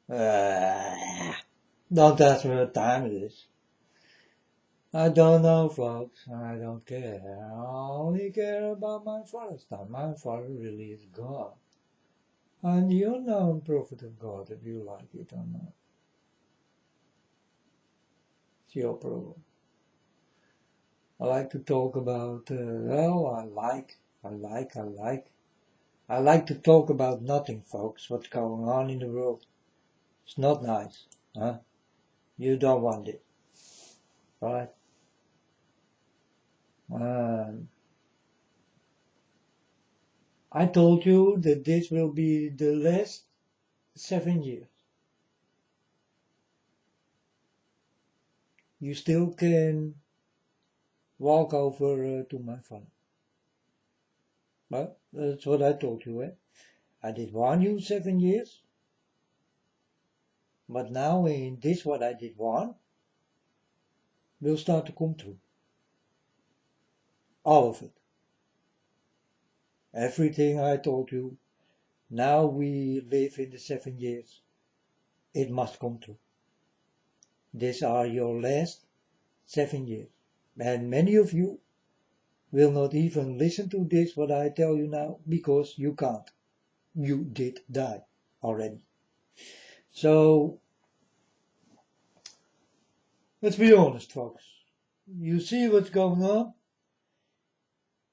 Don't ask me what time it is. I don't know, folks. I don't care. I only care about my father's time. My father really is God. And you know I'm prophet of God if you like it or not. It's your problem. I like to talk about, I like to talk about nothing, folks. What's going on in the world. It's not nice. Huh? You don't want it. Right? Um, I told you that this will be the last 7 years. You still can walk over to my father. Well, that's what I told you, eh? I did warn you 7 years, but now in this what I did warn will start to come true. All of it. Everything I told you. Now we live in the 7 years. It must come true. These are your last 7 years. And many of you will not even listen to this what I tell you now because you can't. You did die already. So let's be honest, folks. You see what's going on.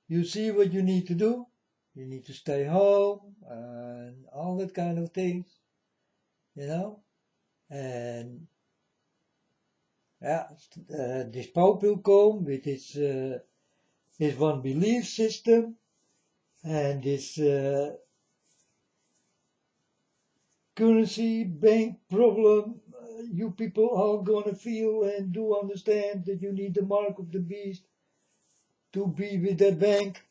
You see what you need to do. You need to stay home and all that kind of things, you know. And yeah, this Pope will come with his one belief system and this currency bank problem. You people are gonna feel and do understand that you need the mark of the beast to be with that bank.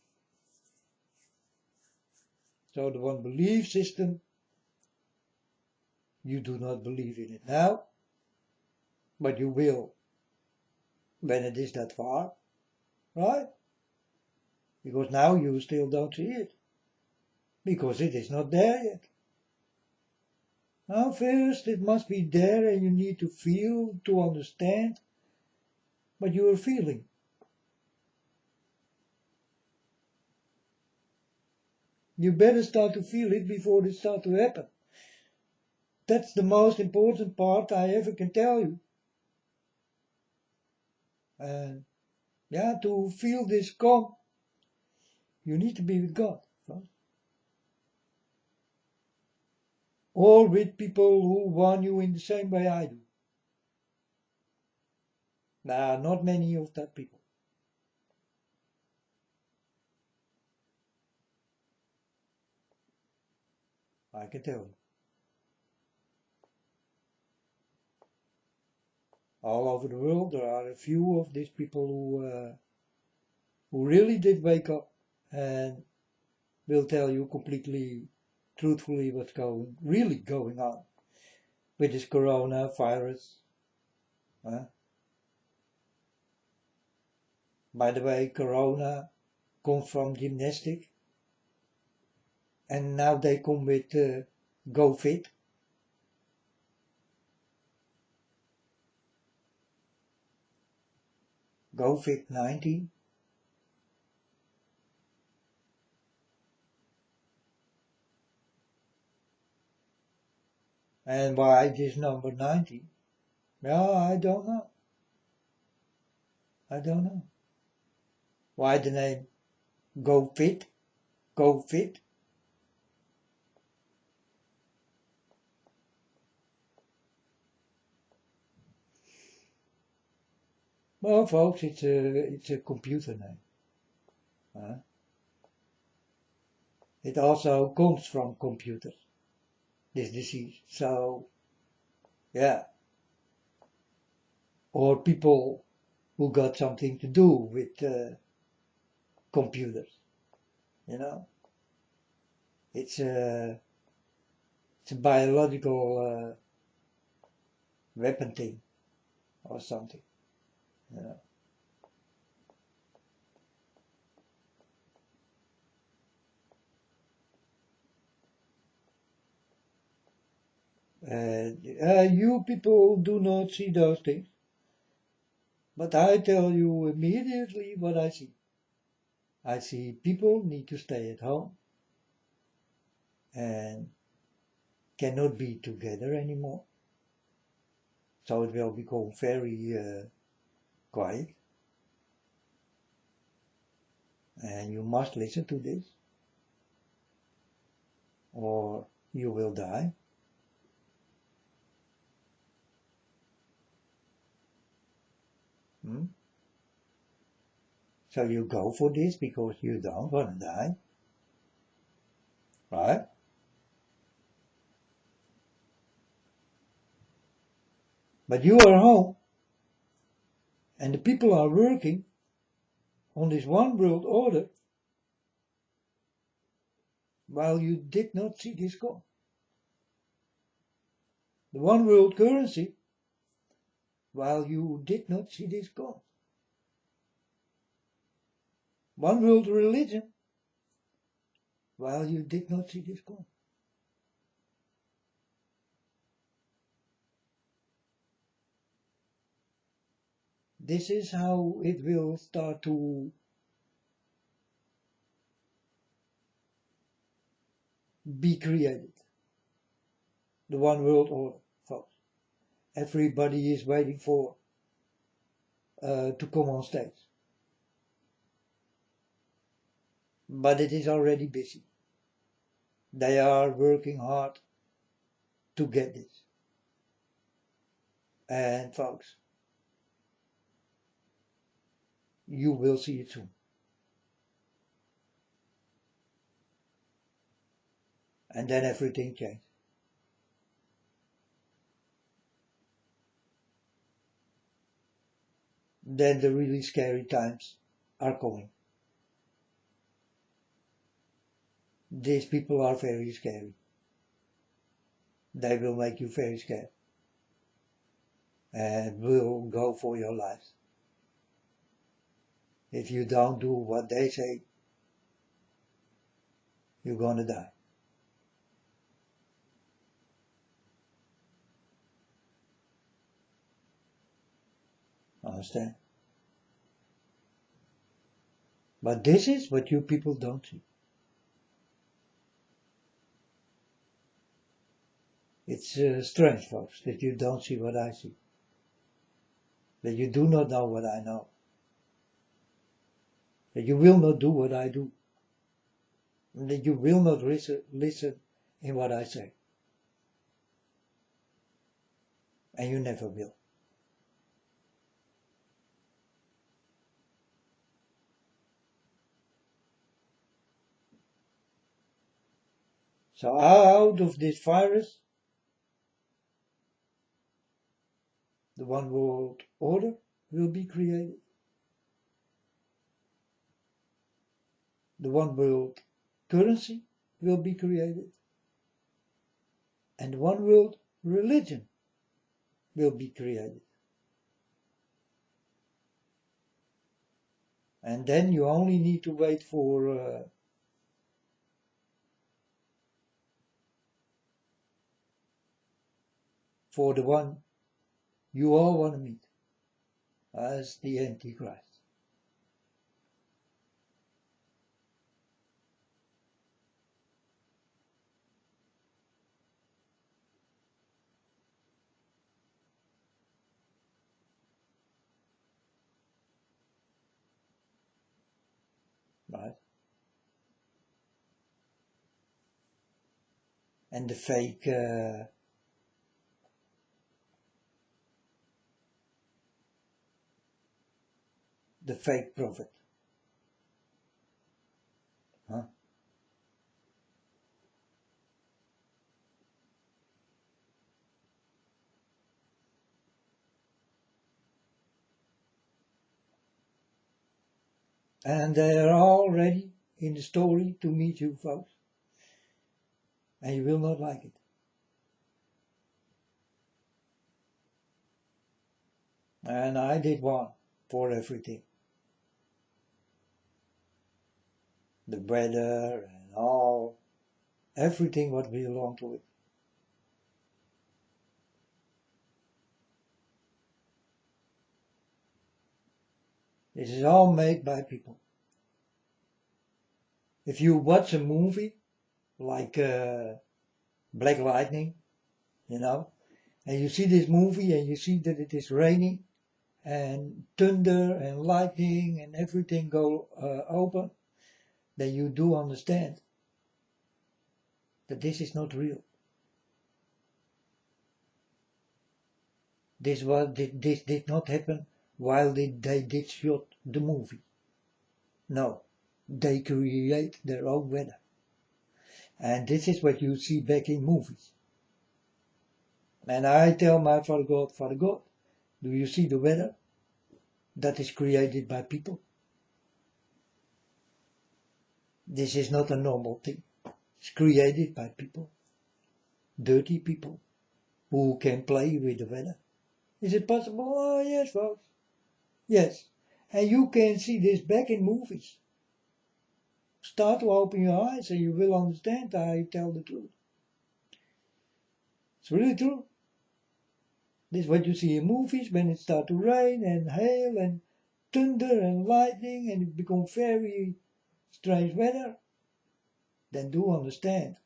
So the one belief system, you do not believe in it now, but you will when it is that far, right? Because now you still don't see it, because it is not there yet. Now first it must be there and you need to feel to understand what you are feeling. You better start to feel it before it starts to happen. That's the most important part I ever can tell you. And yeah, to feel this calm, you need to be with God. Right? Or with people who want you in the same way I do. There are not many of that people. I can tell you. All over the world there are a few of these people who really did wake up and will tell you completely truthfully what's really going on with this coronavirus. By the way, corona comes from gymnastic, and now they come with Go Fit. Go Fit 19. And why this number 19? No, I don't know. I don't know. Why the name Go Fit? Go Fit? Well, folks, it's a computer name. It also comes from computers, this disease. So, yeah. Or people who got something to do with computers, you know. It's a biological weapon thing or something, you know. You people do not see those things, but I tell you immediately what I see. I see people need to stay at home and cannot be together anymore. So it will become very quiet. And you must listen to this, or you will die. Hmm? So you go for this because you don't want to die, right? But you are home, and the people are working on this one world order while you did not see this come. The one world currency while you did not see this come. One world religion while you did not see this come. This is how it will start to be created. The one world order, folks. Everybody is waiting for to come on stage. But it is already busy. They are working hard to get this. And folks, you will see it soon. And then everything changes. Then the really scary times are coming. These people are very scary. They will make you very scared. And will go for your lives. If you don't do what they say, you're gonna die. Understand? But this is what you people don't see. It's strange, folks, that you don't see what I see. That you do not know what I know. That you will not do what I do. And that you will not listen in what I say. And you never will. So out of this virus, the one world order will be created. The one world currency will be created. And one world religion will be created. And then you only need to wait for the one you all want to meet as the Antichrist. Right? And the fake prophet. Huh? And they are all ready in the story to meet you, folks. And you will not like it. And I did one for everything. The weather and everything what belonged to it. This is all made by people. If you watch a movie like Black Lightning, you know, and you see this movie and you see that it is raining and thunder and lightning and everything go open, then you do understand that this is not real. This did not happen while they did shoot the movie. No, they create their own weather. And this is what you see back in movies. And I tell my Father God, do you see the weather that is created by people? This is not a normal thing. It's created by people. Dirty people who can play with the weather. Is it possible? Oh yes, folks. Yes. And you can see this back in movies. Start to open your eyes and you will understand I tell the truth. It's really true. This is what you see in movies when it starts to rain and hail and thunder and lightning and it becomes very strange weather. Then do understand.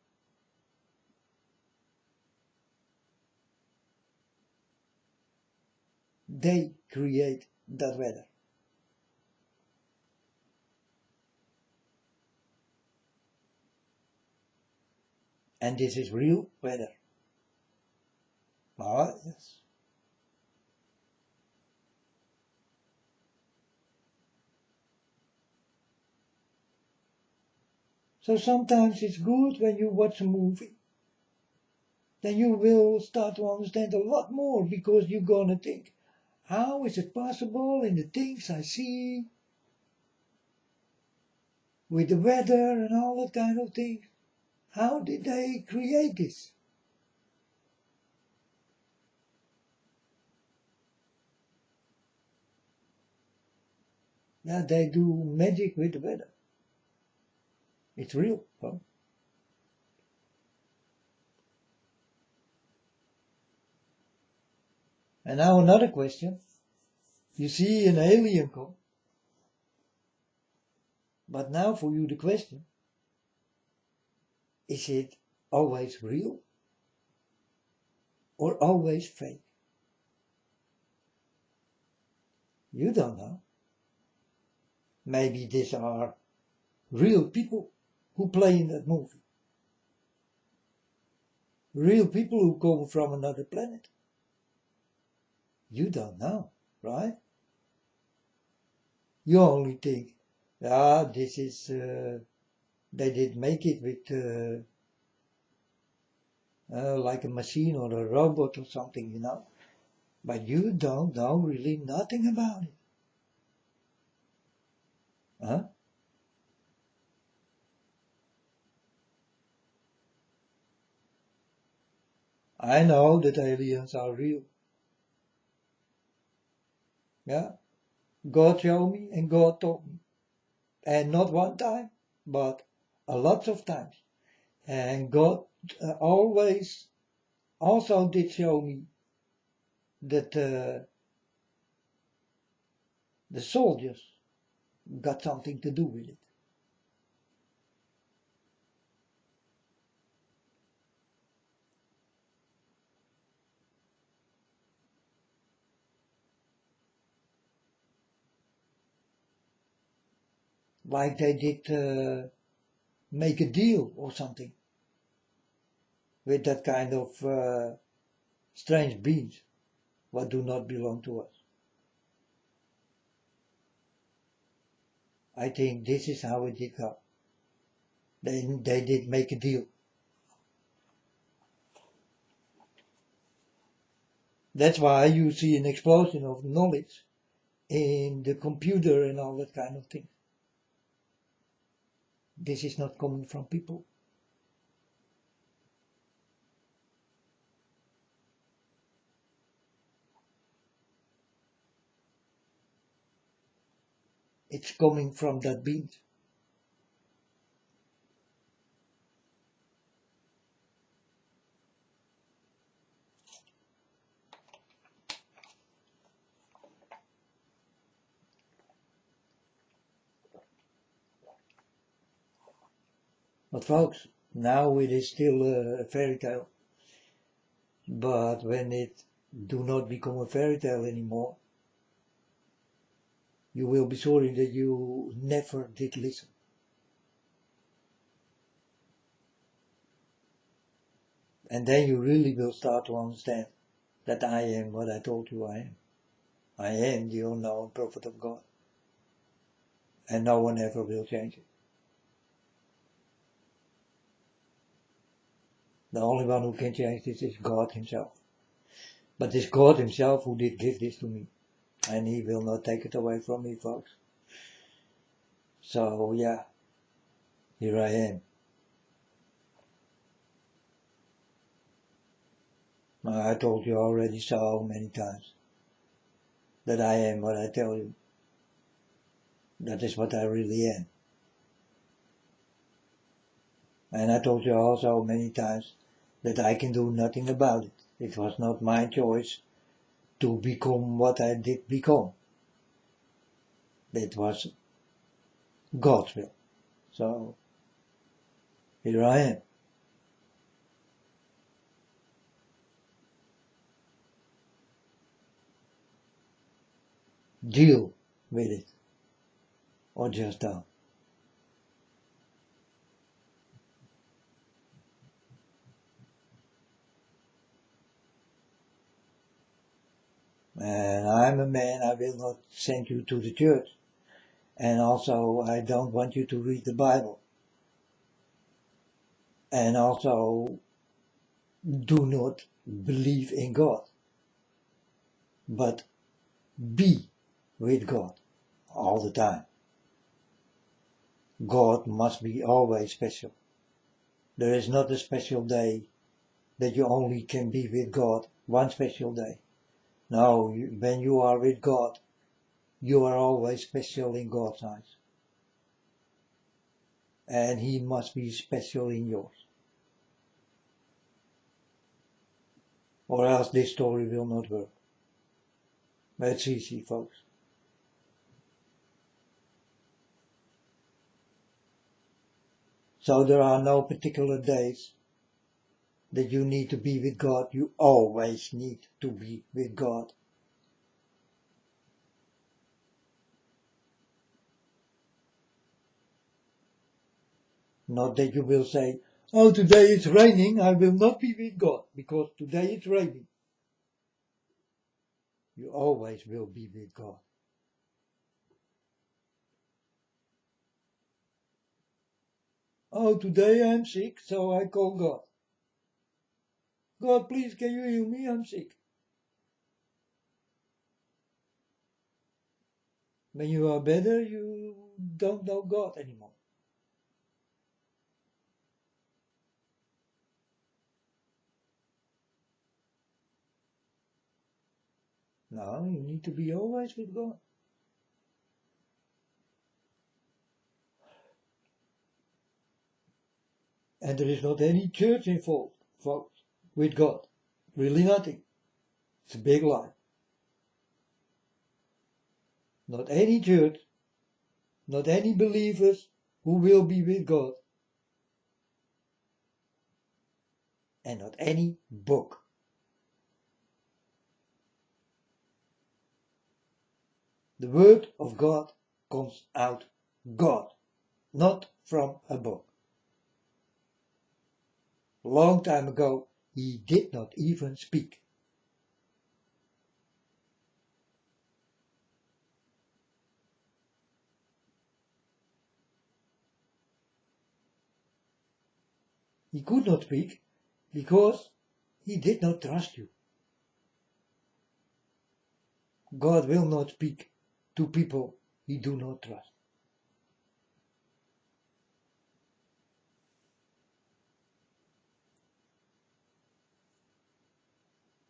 They create that weather. And this is real weather. Ah, yes. So sometimes it's good when you watch a movie. Then you will start to understand a lot more because you're gonna think, how is it possible in the things I see with the weather and all that kind of things? How did they create this? Yeah, they do magic with the weather. It's real, huh? And now another question. You see an alien come. But now for you the question. Is it always real? Or always fake? You don't know. Maybe these are real people who play in that movie. Real people who come from another planet. You don't know, right? You only think, ah, this is, they did make it with like a machine or a robot or something, you know. But you don't know really nothing about it. Huh? I know that aliens are real. Yeah. God showed me and God taught me. And not one time, but a lot of times. And God always also did show me that the soldiers got something to do with it. Like they did make a deal or something with that kind of strange beings what do not belong to us. I think this is how it did go. They did make a deal. That's why you see an explosion of knowledge in the computer and all that kind of thing. This is not coming from people. It's coming from that being. But folks, now it is still a fairy tale. But when it do not become a fairy tale anymore, you will be sorry that you never did listen. And then you really will start to understand that I am what I told you I am. I am the unknown prophet of God. And no one ever will change it. The only one who can change this is God himself. But it's God himself who did give this to me. And he will not take it away from me, folks. So yeah, here I am. I told you already so many times that I am what I tell you. That is what I really am. And I told you also many times that I can do nothing about it. It was not my choice to become what I did become. It was God's will. So, here I am. Deal with it. Or just don't. And I'm a man, I will not send you to the church. And also, I don't want you to read the Bible. And also, do not believe in God. But be with God all the time. God must be always special. There is not a special day that you only can be with God, one special day. No, when you are with God, you are always special in God's eyes. And he must be special in yours. Or else this story will not work. But it's easy, folks. So there are no particular days that you need to be with God. You always need to be with God. Not that you will say, oh, today it's raining, I will not be with God, because today it's raining. You always will be with God. Oh, today I'm sick, so I call God. God, please, can you heal me? I'm sick. When you are better, you don't know God anymore. No, you need to be always with God. And there is not any church involved, folks, with God. Really nothing. It's a big lie. Not any church, not any believers who will be with God. And not any book. The word of God comes out God, not from a book. Long time ago, he did not even speak. He could not speak because he did not trust you. God will not speak to people he do not trust.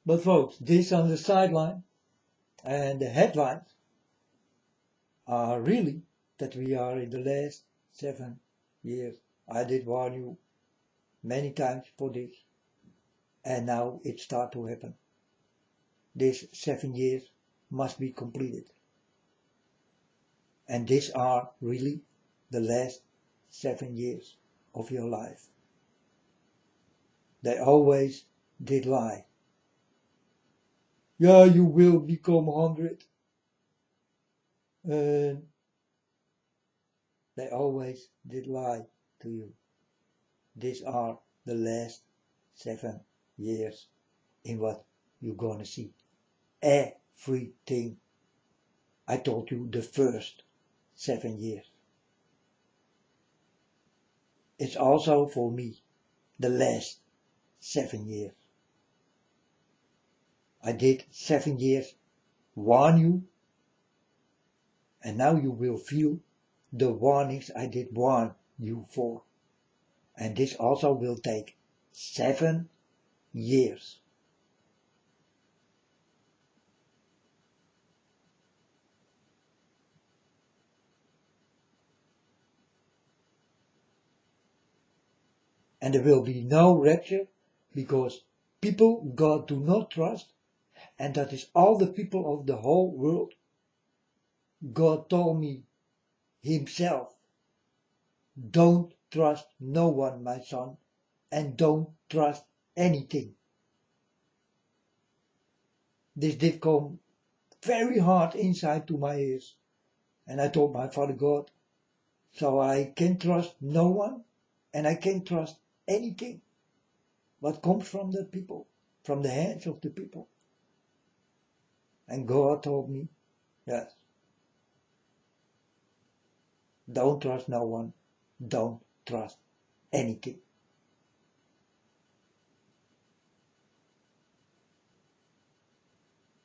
But folks, this on the sideline and the headlines are really that we are in the last 7 years. I did warn you many times for this, and now it starts to happen. This 7 years must be completed. And these are really the last 7 years of your life. They always did lie. Yeah, you will become 100. And they always did lie to you. These are the last 7 years in what you're gonna see. Everything I told you the first 7 years. It's also for me the last 7 years. I did 7 years warn you, and now you will feel the warnings I did warn you for. And this also will take 7 years. And there will be no rapture, because people God do not trust, and that is all the people of the whole world. God told me himself, don't trust no one, my son, and don't trust anything. This did come very hard inside to my ears, and I told my Father God, so I can trust no one, and I can trust anything what comes from the people, from the hands of the people. And God told me, yes, don't trust no one, don't trust anything.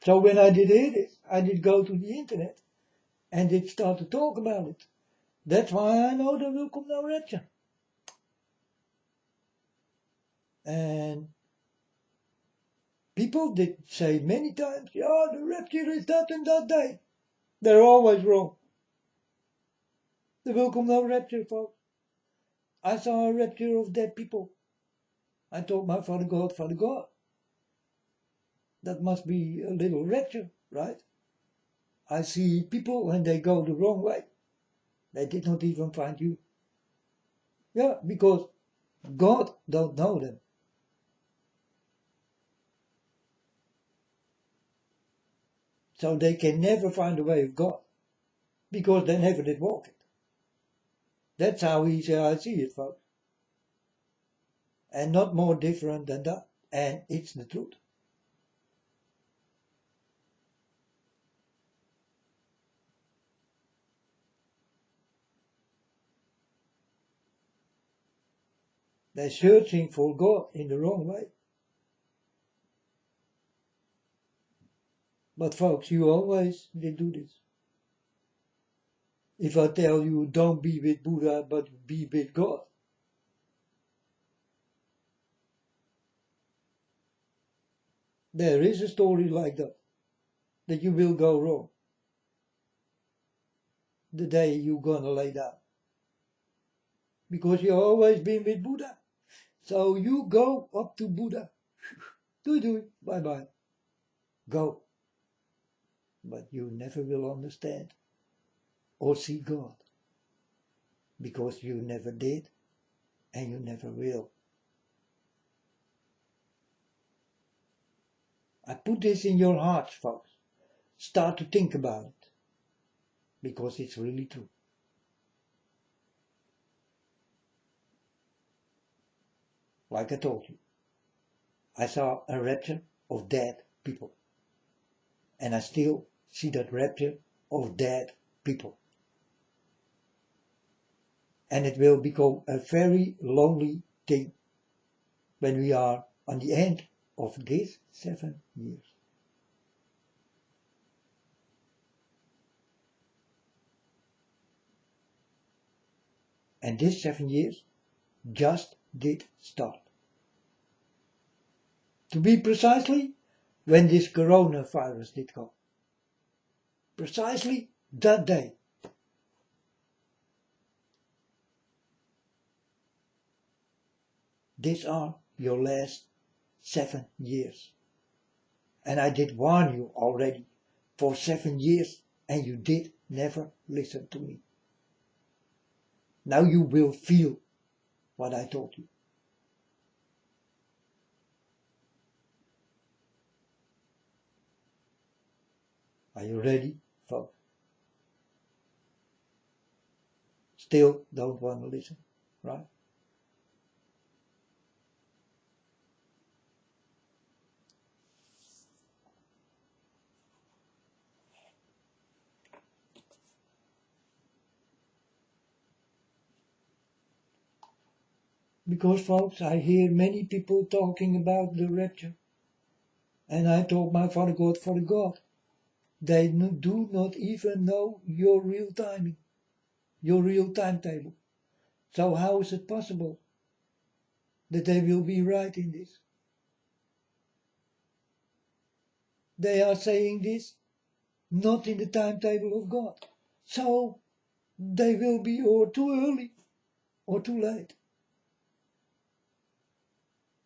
So when I did hear this, I did go to the internet and did start to talk about it. That's why I know there will come no rapture. And people did say many times, yeah, the rapture is that and that day. They're always wrong. There will come no rapture, folks. I saw a rapture of dead people. I told my Father God, that must be a little rapture, right? I see people and they go the wrong way. They did not even find you. Yeah, because God don't know them. So they can never find the way of God, because they never did walk it. That's how I see it, folks. And not more different than that. And it's the truth. They're searching for God in the wrong way. But folks, you always did do this. If I tell you don't be with Buddha, but be with God, there is a story like that you will go wrong the day you're gonna lay down. Because you've always been with Buddha. So you go up to Buddha. Do, bye bye. Go. But you never will understand or see God. Because you never did and you never will. I put this in your hearts, folks. Start to think about it. Because it's really true. Like I told you, I saw a rapture of dead people. And I still see that rapture of dead people. And it will become a very lonely thing when we are on the end of these 7 years. And these 7 years just did start. To be precisely, when this coronavirus did come. Precisely that day. These are your last 7 years. And I did warn you already for 7 years, and you did never listen to me. Now you will feel what I told you. Are you ready, folks? Still don't want to listen, right? Because, folks, I hear many people talking about the rapture. And I told my Father God, they do not even know your real timing, your real timetable. So how is it possible that they will be right in this? They are saying this not in the timetable of God. So they will be or too early or too late.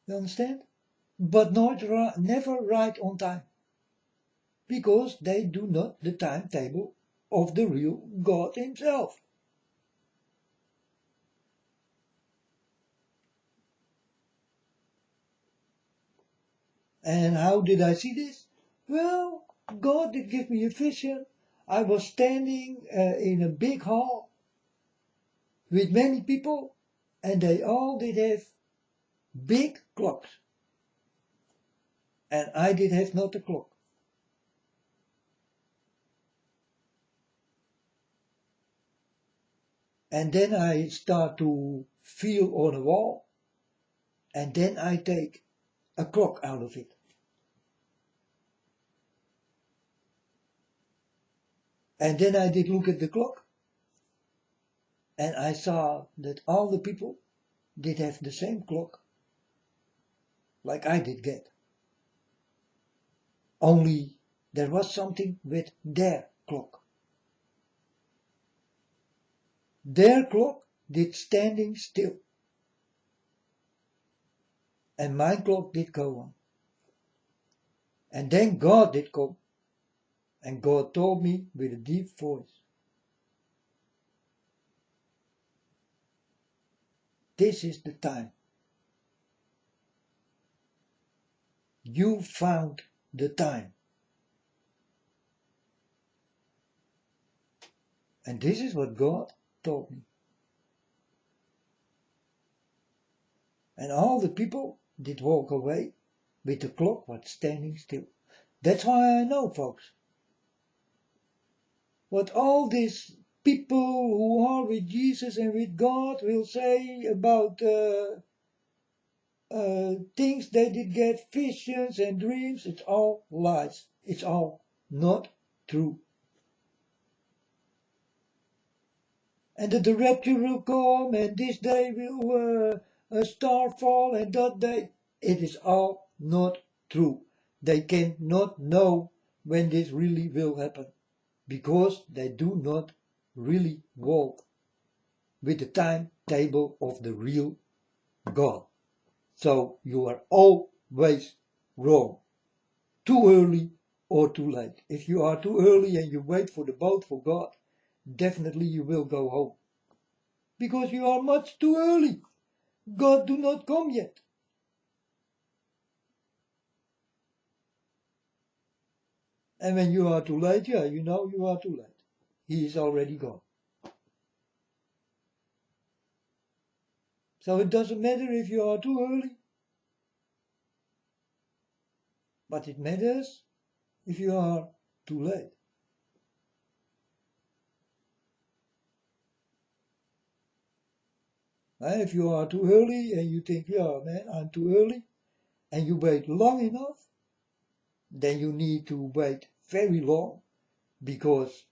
You understand? But never right on time. Because they do not the timetable of the real God himself. And how did I see this? Well, God did give me a vision. I was standing in a big hall with many people, and they all did have big clocks. And I did have not a clock. And then I start to feel on a wall, and then I take a clock out of it. And then I did look at the clock, and I saw that all the people did have the same clock like I did get. Only there was something with their clock. Their clock did standing still. And my clock did go on. And then God did come. And God told me with a deep voice, this is the time. You found the time. And this is what God told me. And all the people did walk away with the clock was standing still. That's why I know, folks, what all these people who are with Jesus and with God will say about things they did get, visions and dreams, it's all lies. It's all not true. And that the rapture will come, and this day will a star fall, and that day, it is all not true. They cannot know when this really will happen, because they do not really walk with the timetable of the real God. So you are always wrong. Too early or too late. If you are too early and you wait for the boat for God, definitely you will go home. Because you are much too early. God do not come yet. And when you are too late, yeah, you know you are too late. He is already gone. So it doesn't matter if you are too early. But it matters if you are too late. And if you are too early and you think, yeah, man, I'm too early, and you wait long enough, then you need to wait very long, because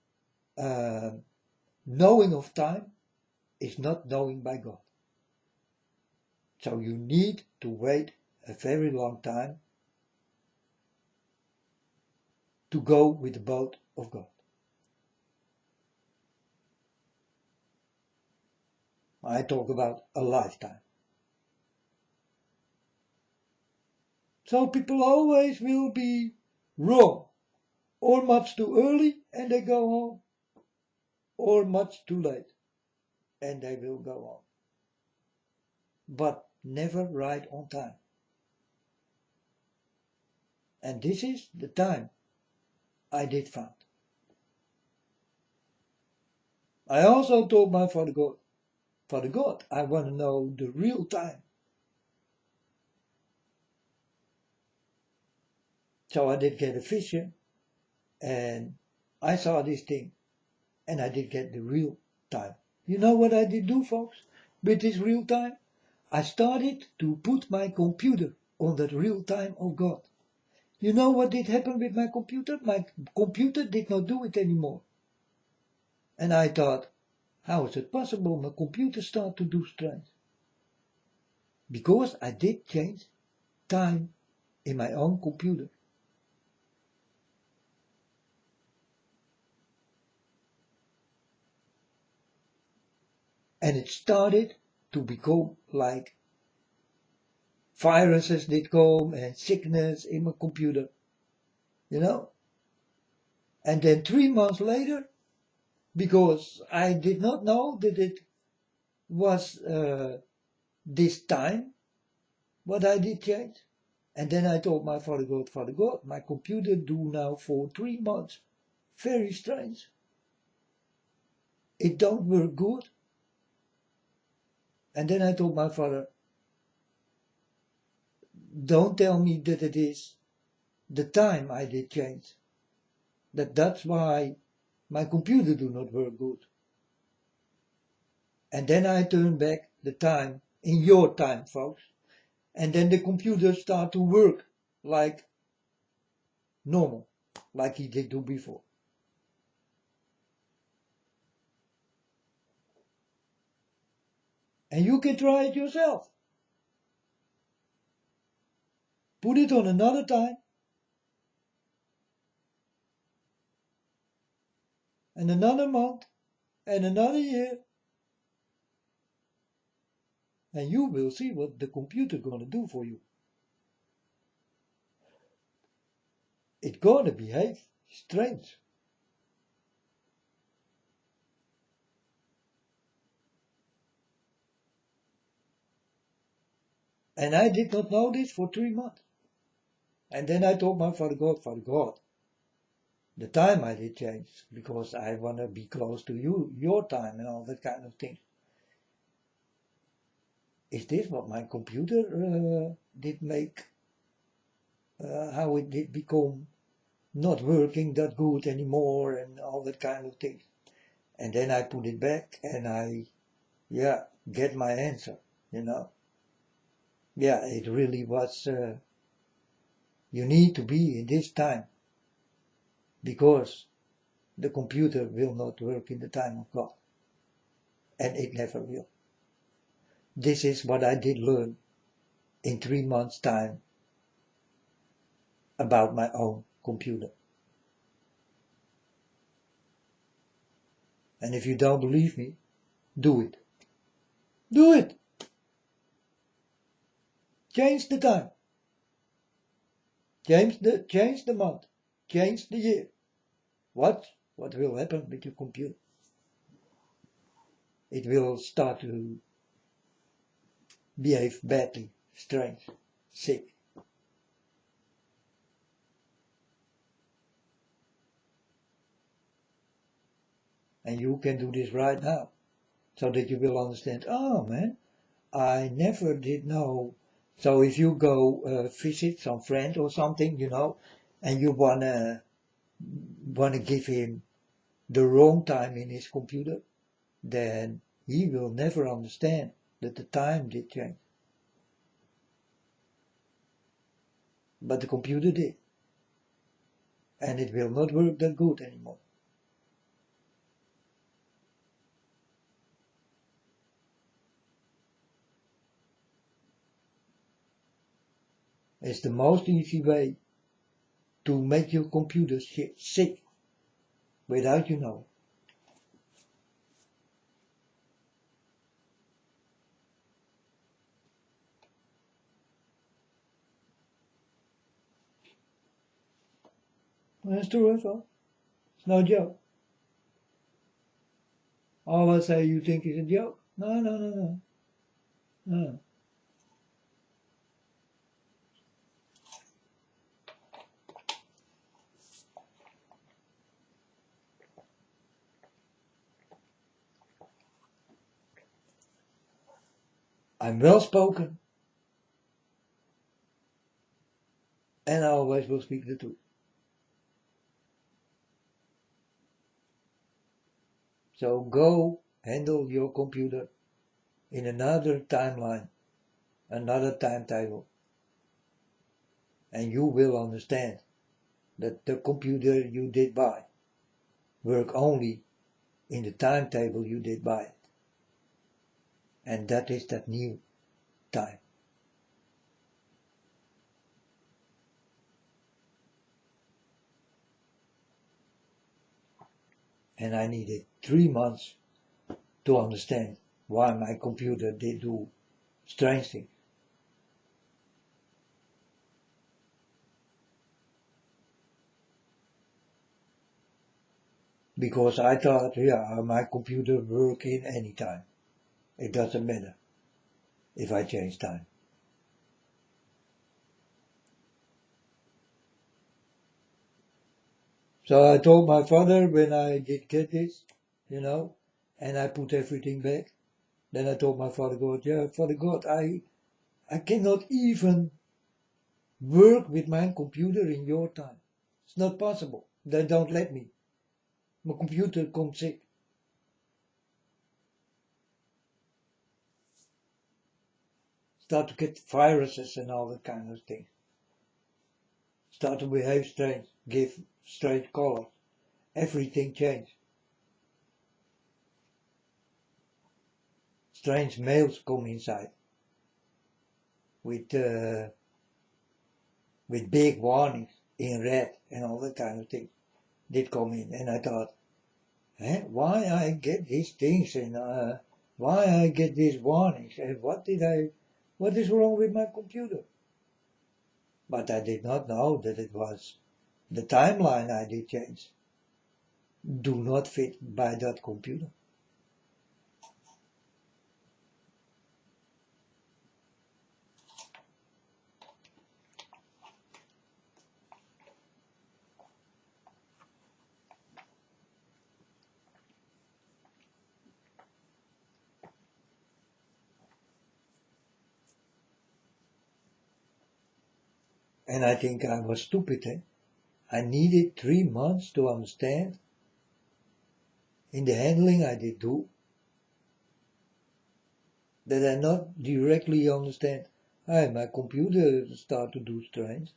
knowing of time is not knowing by God. So you need to wait a very long time to go with the boat of God. I talk about a lifetime. So people always will be wrong, or much too early and they go home, or much too late and they will go on. but never right on time. And this is the time I did found. I also told my Father God, I want to know the real time. So I did get a vision, and I saw this thing, and I did get the real time. You know what I did do, folks, with this real time? I started to put my computer on that real time of God. You know what did happen with my computer? My computer did not do it anymore. And I thought, how is it possible my computer started to do strange? Because I did change time in my own computer. And it started to become like viruses did come and sickness in my computer, you know. And then 3 months later, because I did not know that it was this time what I did change. And then I told my Father God, my computer do now for 3 months. Very strange. It don't work good. And then I told my father, don't tell me that it is the time I did change. That's why my computer do not work good. And then I turn back the time in your time, folks. And then the computer start to work like normal, like he did do before. And you can try it yourself. Put it on another time. And another month. And another year. And you will see what the computer gonna do for you. It's gonna behave strange. And I did not know this for 3 months. And then I told my Father God, the time I did change because I want to be close to you, your time and all that kind of thing. Is this what my computer did make? How it did become not working that good anymore and all that kind of things. And then I put it back and I, get my answer, you know. Yeah, it really was, you need to be in this time because the computer will not work in the time of God. And it never will. This is what I did learn in 3 months' time about my own computer. And if you don't believe me, do it. Do it! Change the time. Change the month. Change the year. What will happen with your computer? It will start to behave badly, strange, sick. And you can do this right now, so that you will understand, oh man, I never did know. So if you go visit some friend or something, you know, and you wanna give him the wrong time in his computer, then he will never understand that the time did change. But the computer did. And it will not work that good anymore. It's the most easy way to make your computer sick without you knowing. That's true, folks. It's no joke. Always say you think it's a joke. No. I'm well spoken, and I always will speak the truth. So go handle your computer in another timeline, another timetable, and you will understand that the computer you did buy work only in the timetable you did buy it. And that is that new time. And I needed 3 months to understand why my computer did do strange things. Because I thought, yeah, my computer work in any time. It doesn't matter if I change time. So I told my father when I did get this, and I put everything back. Then I told my Father God, yeah, Father God, I cannot even work with my computer in your time. It's not possible. They don't let me. My computer comes sick. Start to get viruses and all that kind of thing. Start to behave strange, give strange colors. Everything changed. Strange mails come inside with big warnings in red and all that kind of thing. Did come in, and I thought, why I get these things and why I get these warnings and what is wrong with my computer? But I did not know that it was the timeline I did change. Do not fit by that computer. And I think I was stupid. I needed 3 months to understand in the handling I did do that I not directly understand. My computer start to do strange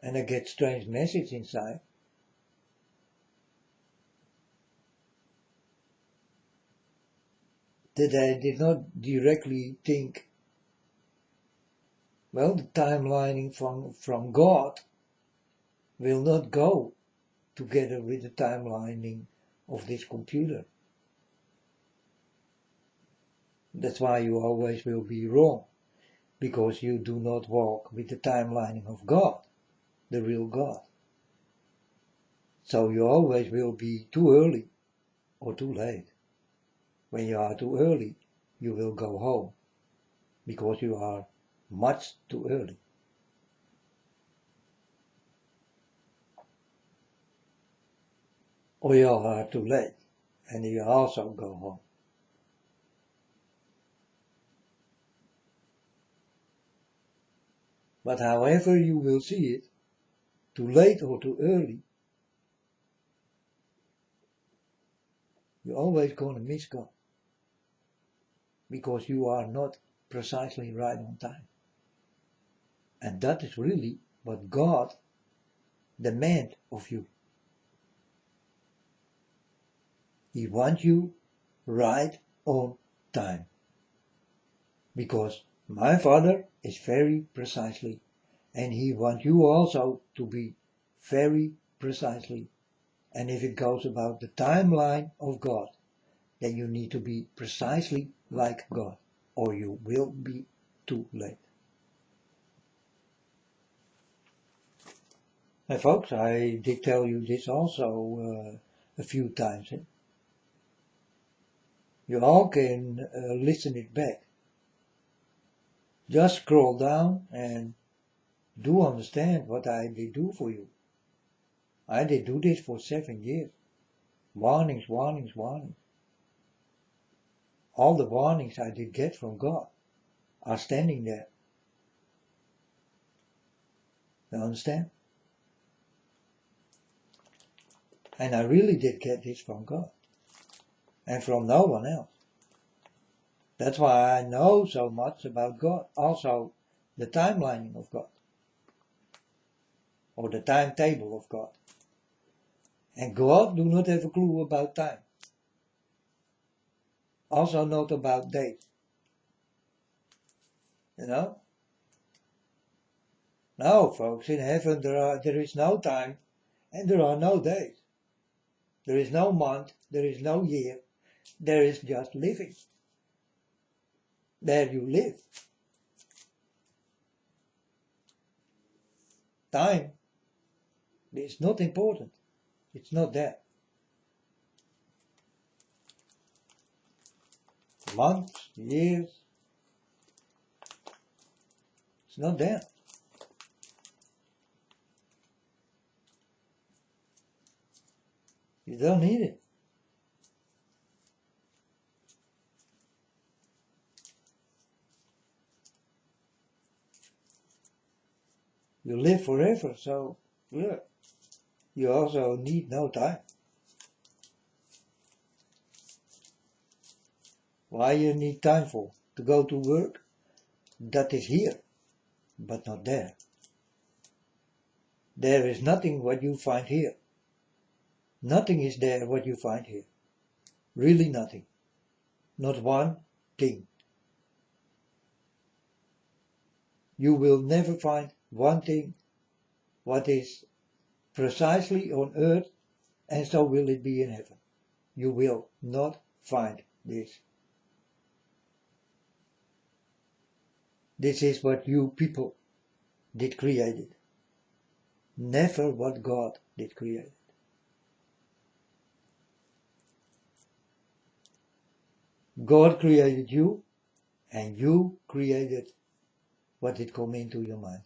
and I get strange message inside. That I did not directly think, well, the timelining from God will not go together with the timelining of this computer. That's why you always will be wrong, because you do not walk with the timelining of God, the real God. So you always will be too early or too late. When you are too early, you will go home, because you are much too early. Or you are too late, and you also go home. But however you will see it, too late or too early, you're always going to miss God. Because you are not precisely right on time. And that is really what God demands of you. He wants you right on time. Because my Father is very precisely, and He wants you also to be very precisely. And if it goes about the timeline of God, then you need to be precisely like God, or you will be too late. And folks, I did tell you this also a few times. You all can listen it back. Just scroll down and do understand what I did do for you. I did do this for 7 years. Warnings, warnings, warnings. All the warnings I did get from God are standing there. You understand? And I really did get this from God. And from no one else. That's why I know so much about God. Also, the timelining of God. Or the timetable of God. And God do not have a clue about time. Also not about dates. You know? No, folks, in heaven there is no time and there are no days. There is no month, there is no year. There is just living. There you live. Time is not important. It's not there. Months, years, it's not there. You don't need it. You live forever, so yeah, you also need no time. Why you need time for? To go to work? That is here, but not there. There is nothing what you find here. Nothing is there what you find here. Really nothing. Not one thing. You will never find one thing what is precisely on earth, and so will it be in heaven. You will not find this. This is what you people did create it. Never what God did create. God created you, and you created what did come into your mind.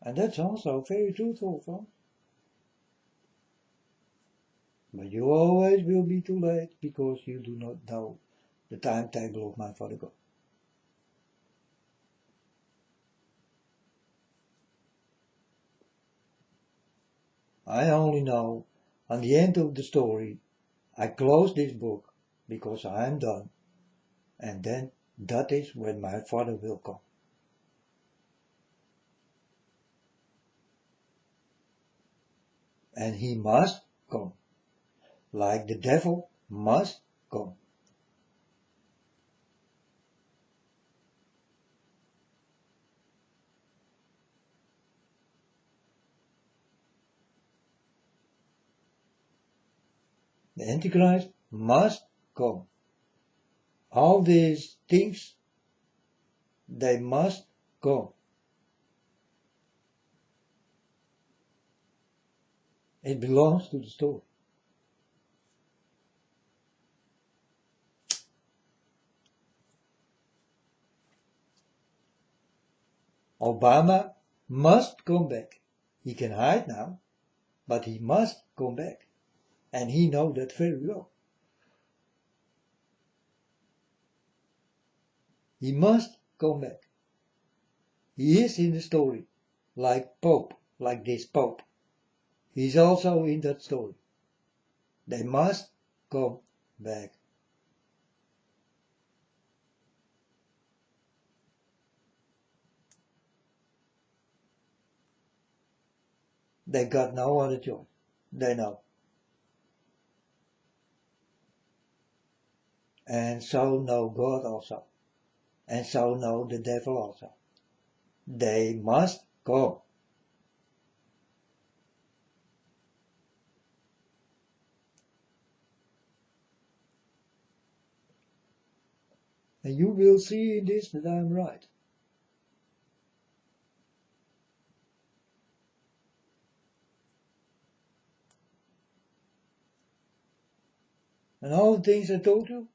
And that's also very truthful, folks. But you always will be too late because you do not know the timetable of my Father God. I only know on the end of the story, I close this book because I am done, and then that is when my Father will come. And he must come, like the devil must come. The Antichrist must come. All these things, they must come. It belongs to the story. Obama must come back. He can hide now, but he must come back. And he knows that very well. He must come back. He is in the story, like Pope, like this Pope. He's also in that story. They must come back. They got no other choice. They know. And so know God also. And so know the devil also. They must come. And you will see in this that I am right. And all the things I told you,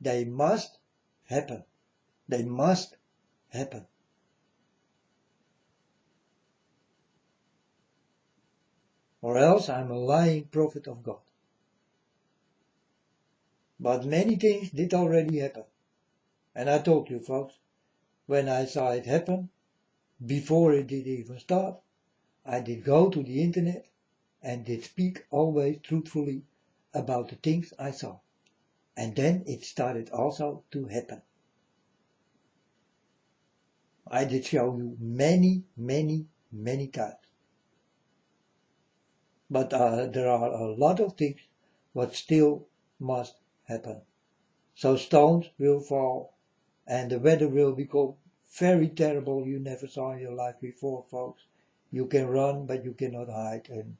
they must happen. They must happen. Or else I'm a lying prophet of God. But many things did already happen. And I told you folks, when I saw it happen, before it did even start, I did go to the internet and did speak always truthfully about the things I saw. And then it started also to happen. I did show you many times. But there are a lot of things what still must happen. So stones will fall and the weather will become very terrible you never saw in your life before, folks. You can run but you cannot hide, and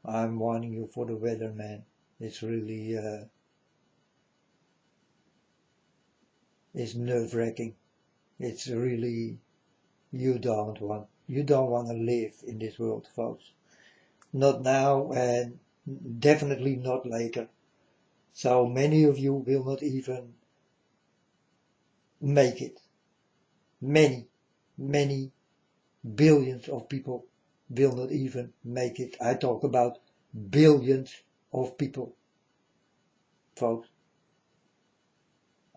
I'm warning you for the weather, man. It's really it's nerve-wracking. It's really, you don't want to live in this world, folks. Not now and definitely not later. So many of you will not even make it. Many billions of people will not even make it. I talk about billions of people, folks.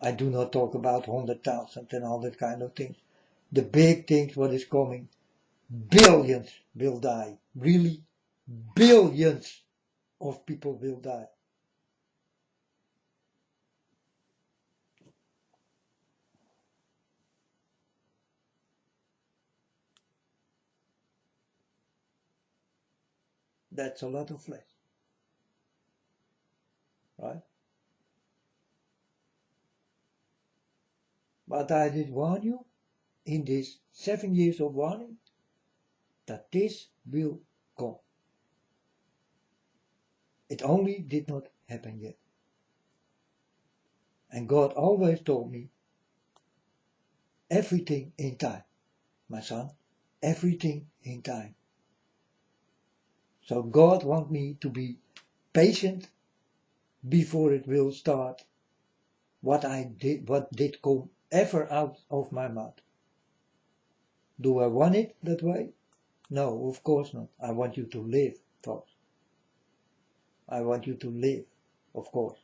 I do not talk about 100,000 and all that kind of things. The big things what is coming, billions will die. Really, billions of people will die. That's a lot of flesh, right? But I did warn you in these 7 years of warning that this will come. It only did not happen yet. And God always told me, everything in time, my son, everything in time. So God wants me to be patient before it will start what did come ever out of my mouth. Do I want it that way? No, of course not. I want you to live, folks. I want you to live, of course.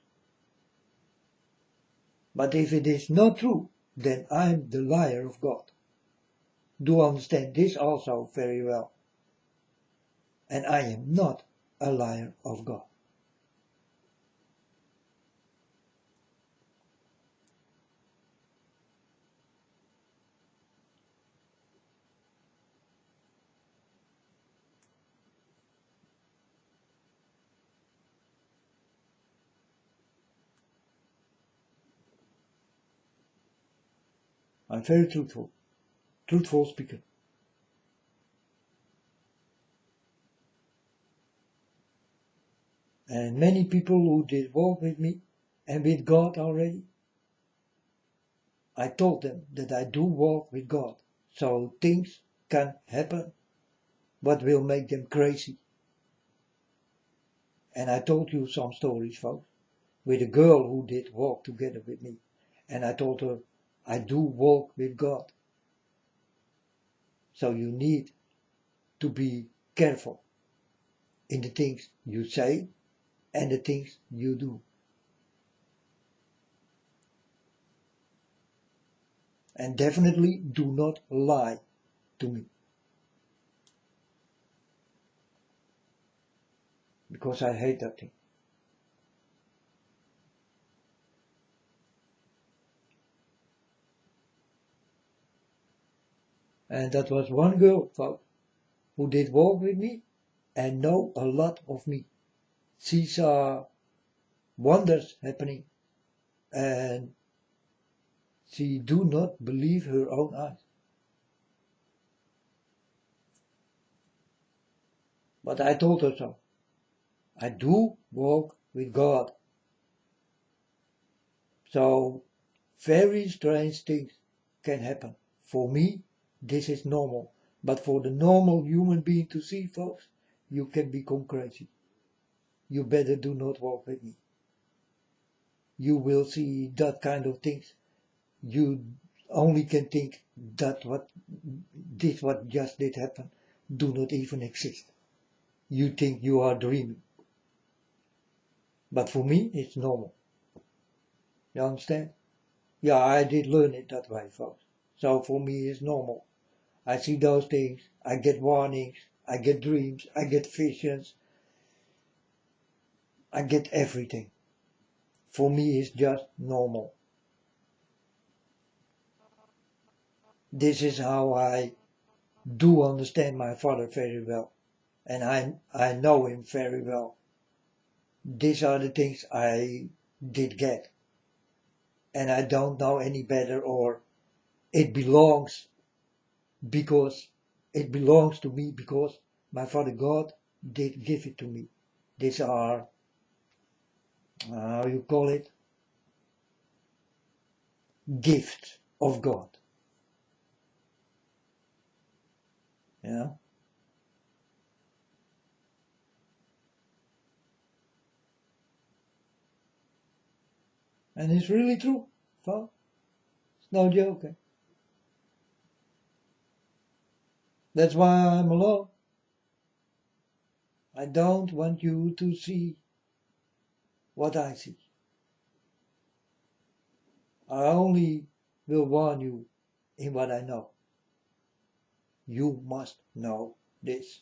But if it is not true, then I am the liar of God. Do understand this also very well. And I am not a liar of God. I'm very truthful speaker. And many people who did walk with me and with God already, I told them that I do walk with God. So things can happen, what will make them crazy. And I told you some stories, folks, with a girl who did walk together with me. And I told her, I do walk with God. So you need to be careful in the things you say and the things you do. And definitely do not lie to me. Because I hate that thing. And that was one girl, folks, who did walk with me and know a lot of me. She saw wonders happening and she do not believe her own eyes. But I told her so. I do walk with God. So very strange things can happen. For me, this is normal. But for the normal human being to see, folks, you can become crazy. You better do not walk with me. You will see that kind of things. You only can think that what just did happen do not even exist. You think you are dreaming. But for me, it's normal. You understand? Yeah, I did learn it that way, folks. So for me, it's normal. I see those things, I get warnings, I get dreams, I get visions, I get everything. For me, it's just normal. This is how I do understand my father very well. And I know him very well. These are the things I did get. And I don't know any better, or it belongs because it belongs to me because my Father God did give it to me. These are, how you call it, gifts of God. Yeah. And it's really true, folks. It's no joke. That's why I'm alone. I don't want you to see what I see. I only will warn you in what I know. You must know this.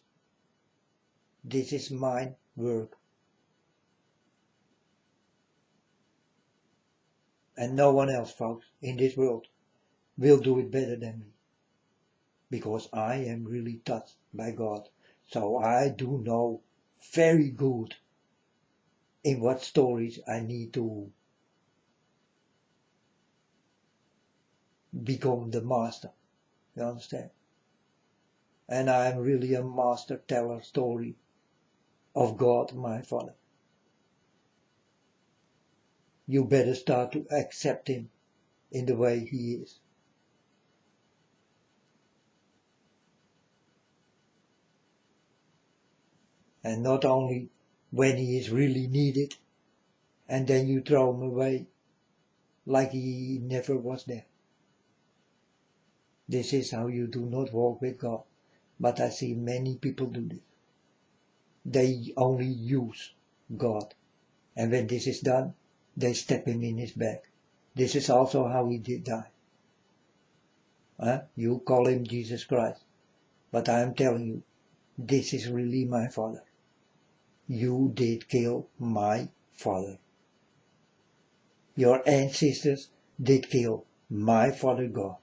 This is my work. And no one else, folks, in this world will do it better than me. Because I am really touched by God. So I do know very good in what stories I need to become the master. You understand? And I am really a master teller story of God, my Father. You better start to accept him in the way he is. And not only when he is really needed, and then you throw him away like he never was there. This is how you do not walk with God. But I see many people do this. They only use God. And when this is done, they step him in his back. This is also how he did die. You call him Jesus Christ. But I am telling you, this is really my Father. You did kill my Father. Your ancestors did kill my Father God.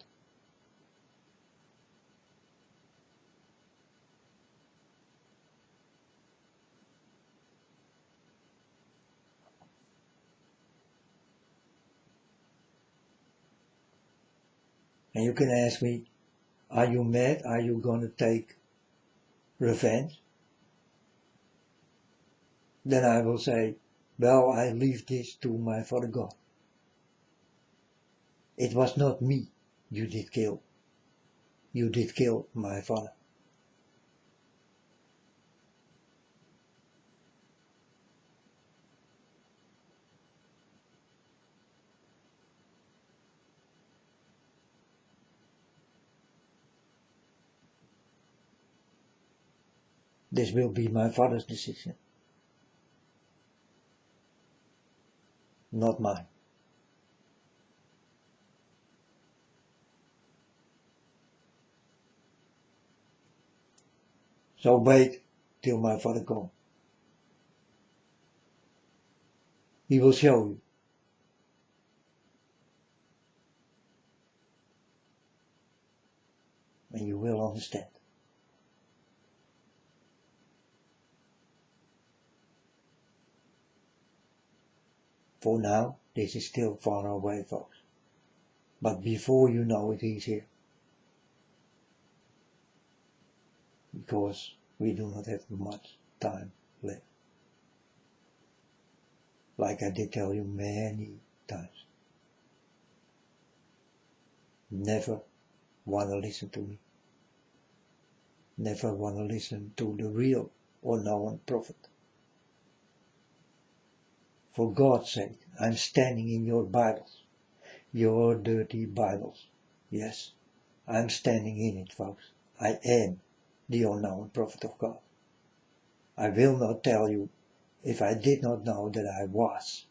And you can ask me, are you mad? Are you going to take revenge? Then I will say, well, I leave this to my Father God. It was not me you did kill. You did kill my Father. This will be my Father's decision, not mine. So wait till my Father comes. He will show you. And you will understand. For now, this is still far away, folks. But before you know it, he's here. Because we do not have much time left. Like I did tell you many times. Never want to listen to me. Never want to listen to the real or known prophet. For God's sake, I'm standing in your Bibles, your dirty Bibles, Yes, I'm standing in it, folks. I am the unknown prophet of God. I will not tell you if I did not know that I was.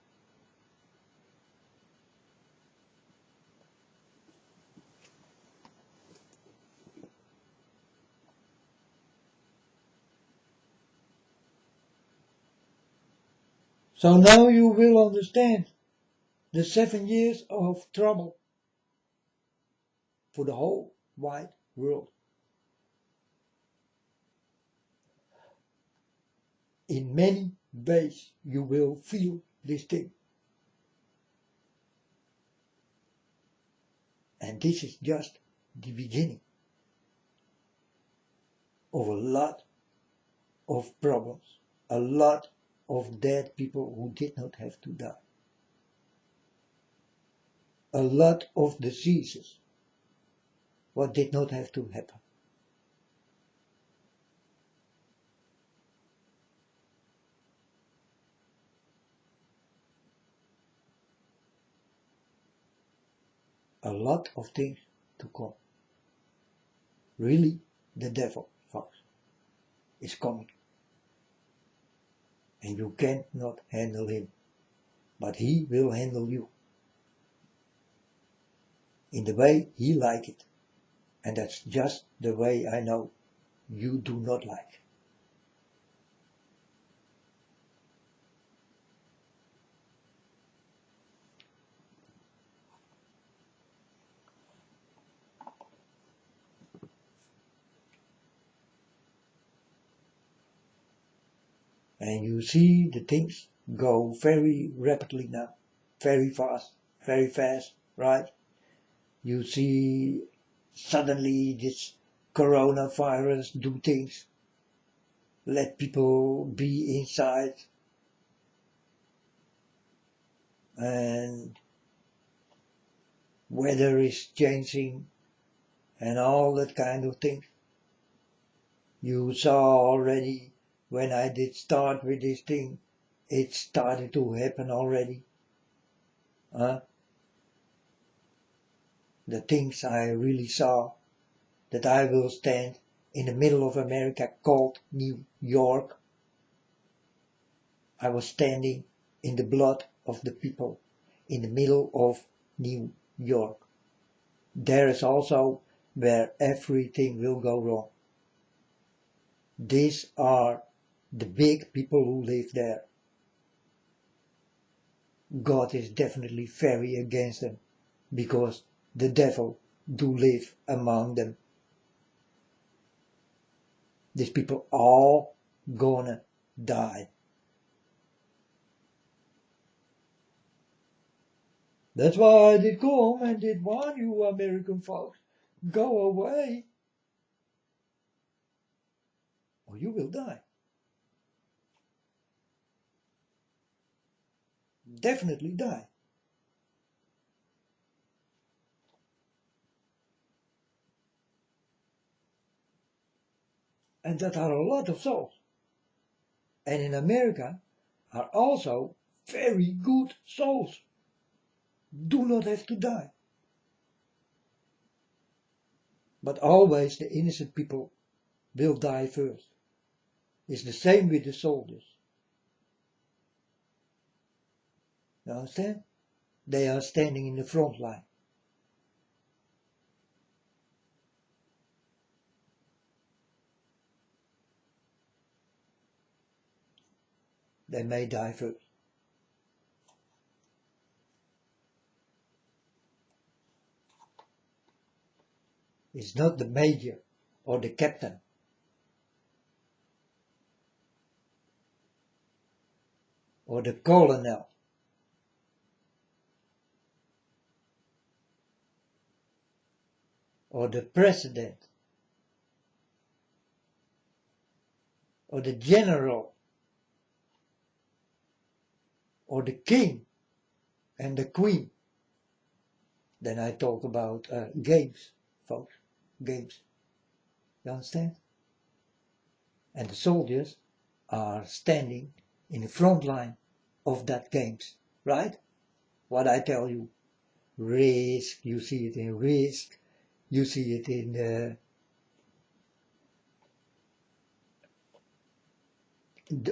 So now you will understand the 7 years of trouble for the whole wide world. In many ways you will feel this thing. And this is just the beginning of a lot of problems, a lot of dead people who did not have to die, a lot of diseases what did not have to happen. A lot of things to come. Really, the devil, folks, is coming. And you cannot handle him, but he will handle you in the way he like it. And that's just the way I know you do not like. And you see the things go very rapidly now, very fast, right? You see suddenly this coronavirus do things, let people be inside, and weather is changing and all that kind of thing. You saw already when I did start with this thing, it started to happen already. The things I really saw, that I will stand in the middle of America called New York. I was standing in the blood of the people in the middle of New York. There is also where everything will go wrong. These are the big people who live there. God is definitely very against them, because the devil do live among them. These people all gonna die. That's why I did come and did warn you, American folks. Go away, or you will die. Definitely die. And that are a lot of souls. And in America are also very good souls. Do not have to die. But always the innocent people will die first. It's the same with the soldiers. You understand? They are standing in the front line. They may die first. It's not the major or the captain. Or the colonel. Or the president. Or the general. Or the king and the queen. Then I talk about games, folks. Games. You understand? And the soldiers are standing in the front line of that games, right? What I tell you, risk, you see it in risk, You see it in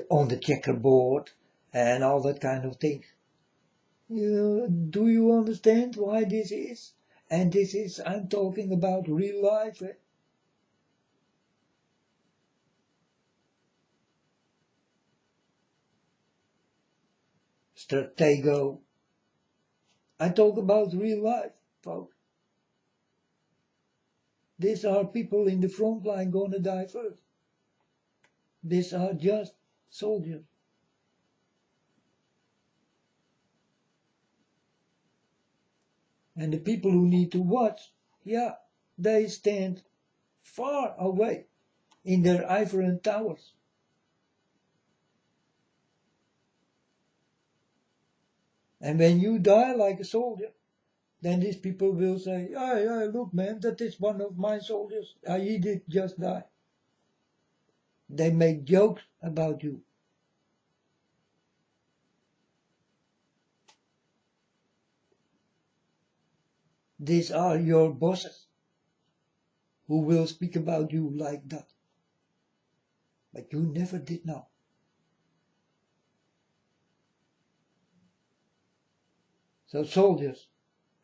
on the checkerboard and all that kind of things. Do you understand why this is? And this is, I'm talking about real life. Stratego. I talk about real life, folks. These are people in the front line gonna die first. These are just soldiers. And the people who need to watch, yeah, they stand far away in their ivory towers. And when you die like a soldier, then these people will say, yeah, look man, that is one of my soldiers. He did just die. They make jokes about you. These are your bosses who will speak about you like that. But you never did know. So soldiers,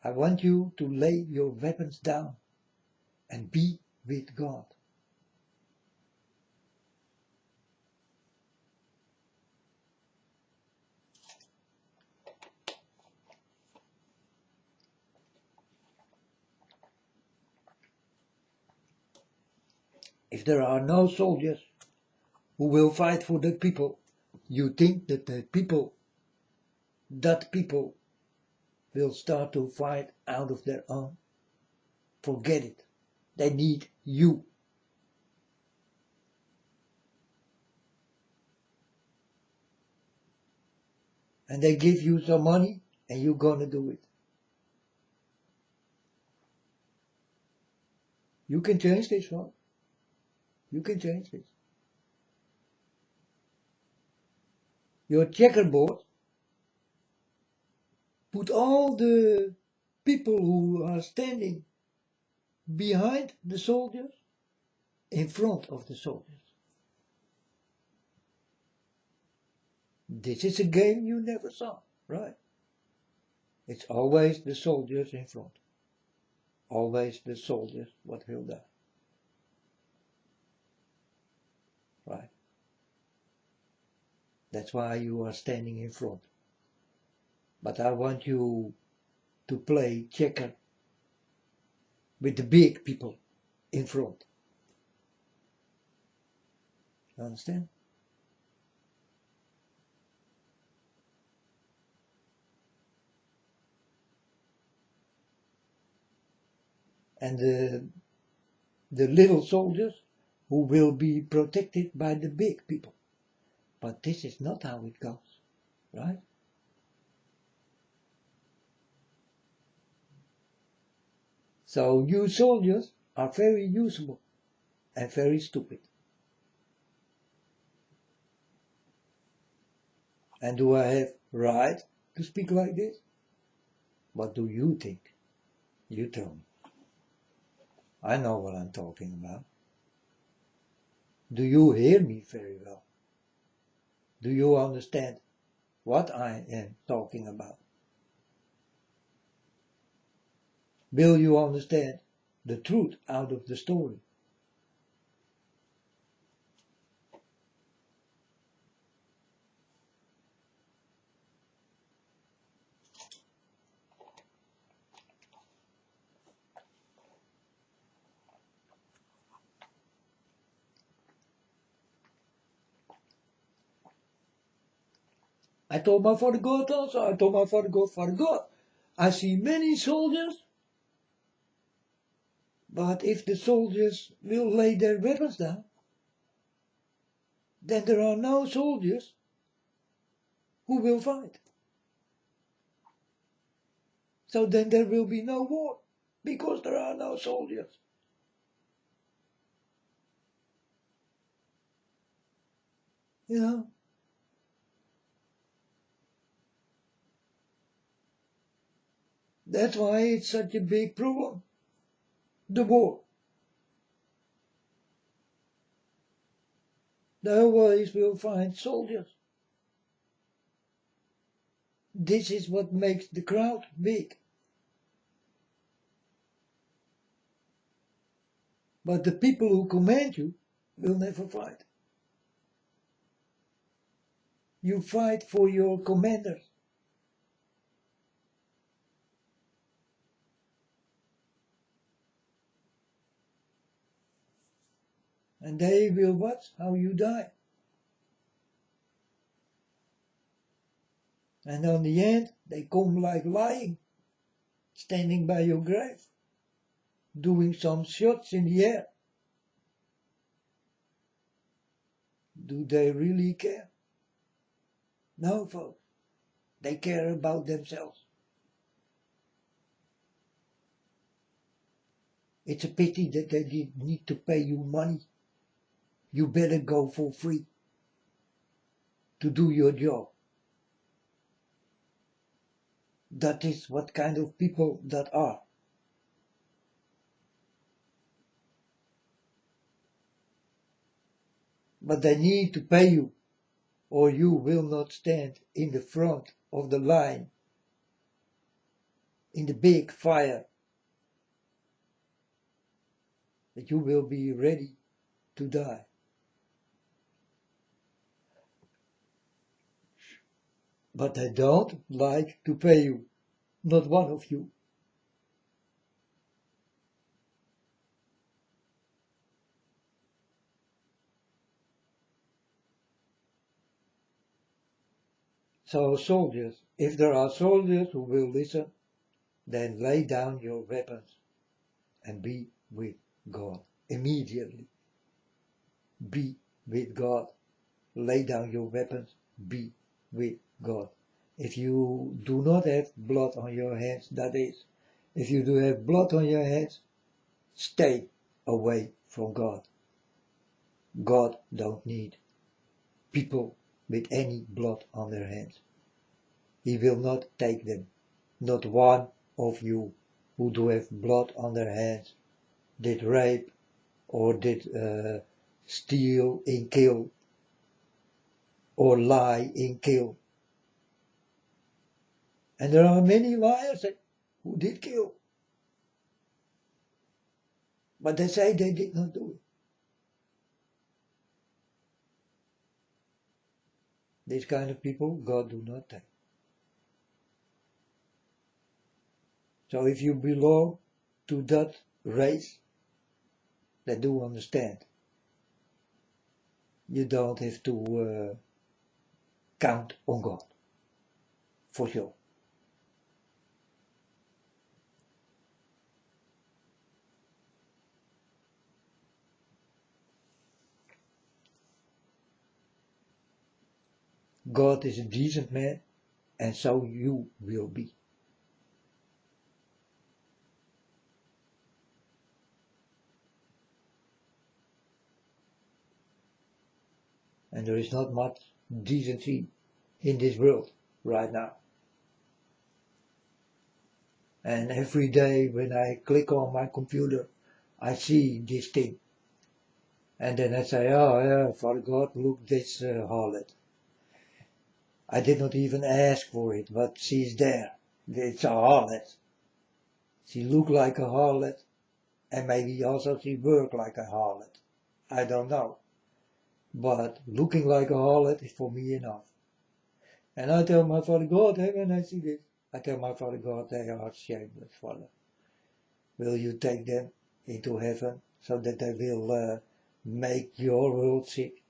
I want you to lay your weapons down and be with God. If there are no soldiers who will fight for the people, you think that that people will start to fight out of their own? Forget it. They need you. And they give you some money and you're gonna do it. You can change this one. You can change this. Your checkerboard, put all the people who are standing behind the soldiers in front of the soldiers. This is a game you never saw, right? It's always the soldiers in front. Always the soldiers what will die. Right? That's why you are standing in front. But I want you to play checker with the big people in front. You understand? And the little soldiers who will be protected by the big people. But this is not how it goes, right? So you soldiers are very usable and very stupid. And do I have right to speak like this? What do you think? You tell me. I know what I'm talking about. Do you hear me very well? Do you understand what I am talking about? Will you understand the truth out of the story? I told my father God also, I told my father God, I see many soldiers, but if the soldiers will lay their weapons down, then there are no soldiers who will fight. So then there will be no war, because there are no soldiers. You know? That's why it's such a big problem. the war. They always will find soldiers. This is what makes the crowd big. But the people who command you will never fight. You fight for your commanders. And they will watch how you die. And on the end, they come like lying, standing by your grave, doing some shots in the air. Do they really care? No, folks. They care about themselves. It's a pity that they did need to pay you money. You better go for free to do your job. That is what kind of people that are. But they need to pay you, or you will not stand in the front of the line in the big fire, that you will be ready to die. But they don't like to pay you, not one of you. So soldiers, if there are soldiers who will listen, then lay down your weapons and be with God immediately. Be with God. Lay down your weapons, be with God. If you do not have blood on your hands, that is, if you do have blood on your hands, stay away from God. God don't need people with any blood on their hands. He will not take them. Not one of you who do have blood on their hands did rape or did steal and kill or lie and kill. And there are many liars who did kill. But they say they did not do it. These kind of people God do not take. So if you belong to that race, they do understand. You don't have to count on God, for sure. God is a decent man, and so you will be. And there is not much decency in this world right now. And every day when I click on my computer, I see this thing. And then I say, oh yeah, Father God, look this harlot. I did not even ask for it, but she's there. It's a harlot. She look like a harlot, and maybe also she work like a harlot. I don't know. But looking like a harlot is for me enough. And I tell my Father God, hey, when I see this, I tell my Father God, they are shameless, Father. Will you take them into heaven so that they will make your world sick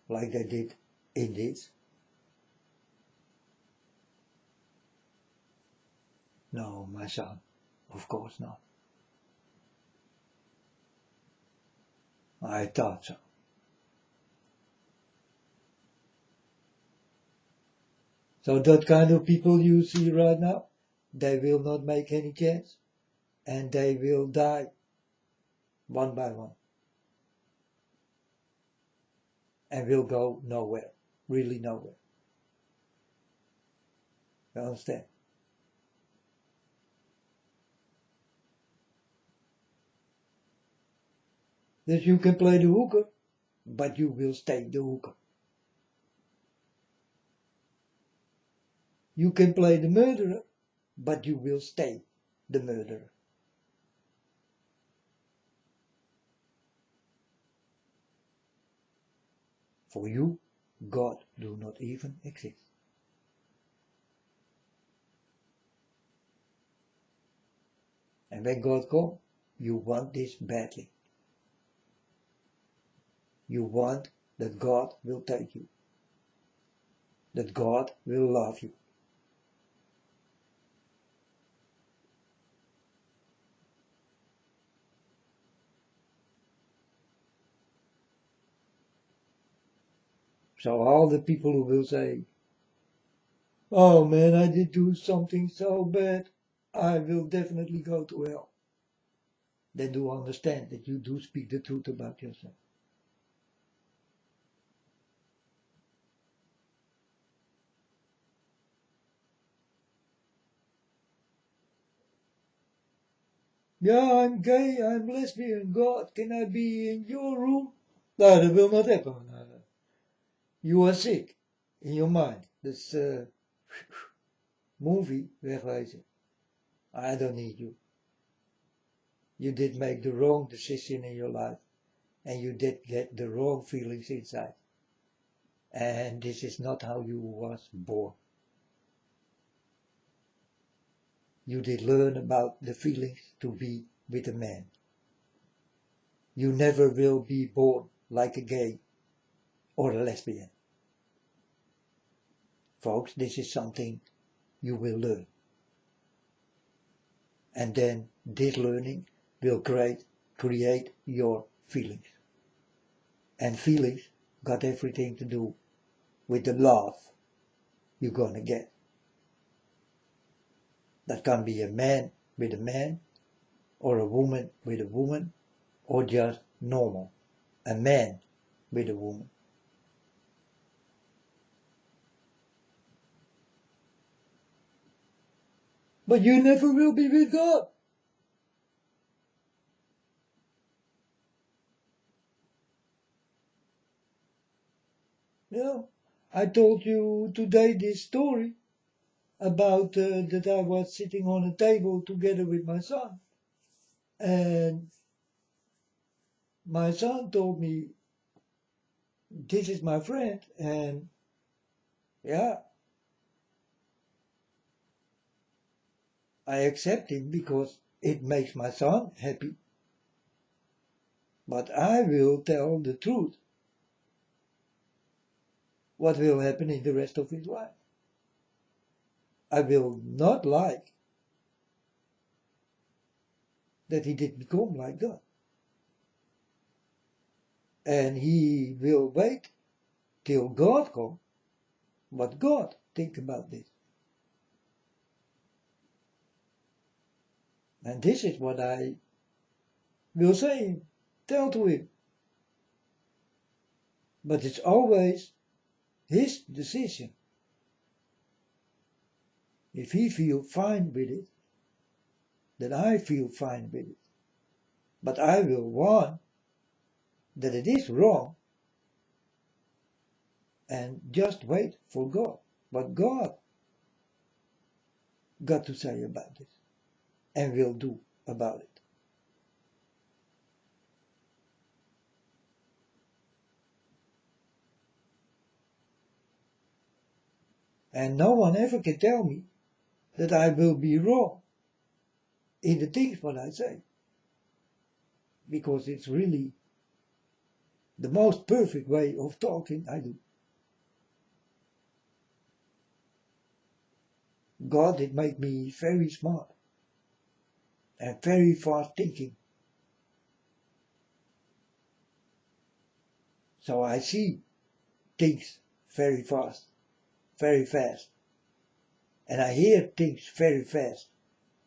like they did in this? No, my son, of course not. I thought so. So that kind of people you see right now, they will not make any chance, and they will die one by one, and will go nowhere, really nowhere. You understand? That you can play the hooker, but you will stay the hooker. You can play the murderer, but you will stay the murderer. For you, God do not even exist. And when God comes, you want this badly. You want that God will take you. That God will love you. So all the people who will say, oh man, I did do something so bad, I will definitely go to hell. Then do understand that you do speak the truth about yourself. Yeah, I'm gay, I'm lesbian, God, can I be in your room? No, that will not happen. You are sick in your mind. This movie, wegwezen. I don't need you. You did make the wrong decision in your life. And you did get the wrong feelings inside. And this is not how you was born. You did learn about the feelings to be with a man. You never will be born like a gay or a lesbian. Folks, this is something you will learn. And then this learning will create your feelings. And feelings got everything to do with the love you're gonna get. That can be a man with a man, or a woman with a woman, or just normal. A man with a woman. But you never will be with God. Yeah. I told you today this story about that I was sitting on a table together with my son. And my son told me, this is my friend. And yeah, I accept him because it makes my son happy. But I will tell the truth. What will happen in the rest of his life? I will not like that he did become like God. And he will wait till God comes. What God think about this. And this is what I will say, tell to him. But it's always his decision. If he feels fine with it, then I feel fine with it. But I will warn that it is wrong and just wait for God. What God got to say about this and will do about it. And no one ever can tell me that I will be wrong in the things what I say. Because it's really the most perfect way of talking I do. God did make me very smart and very fast thinking. So I see things very fast, very fast. And I hear things very fast.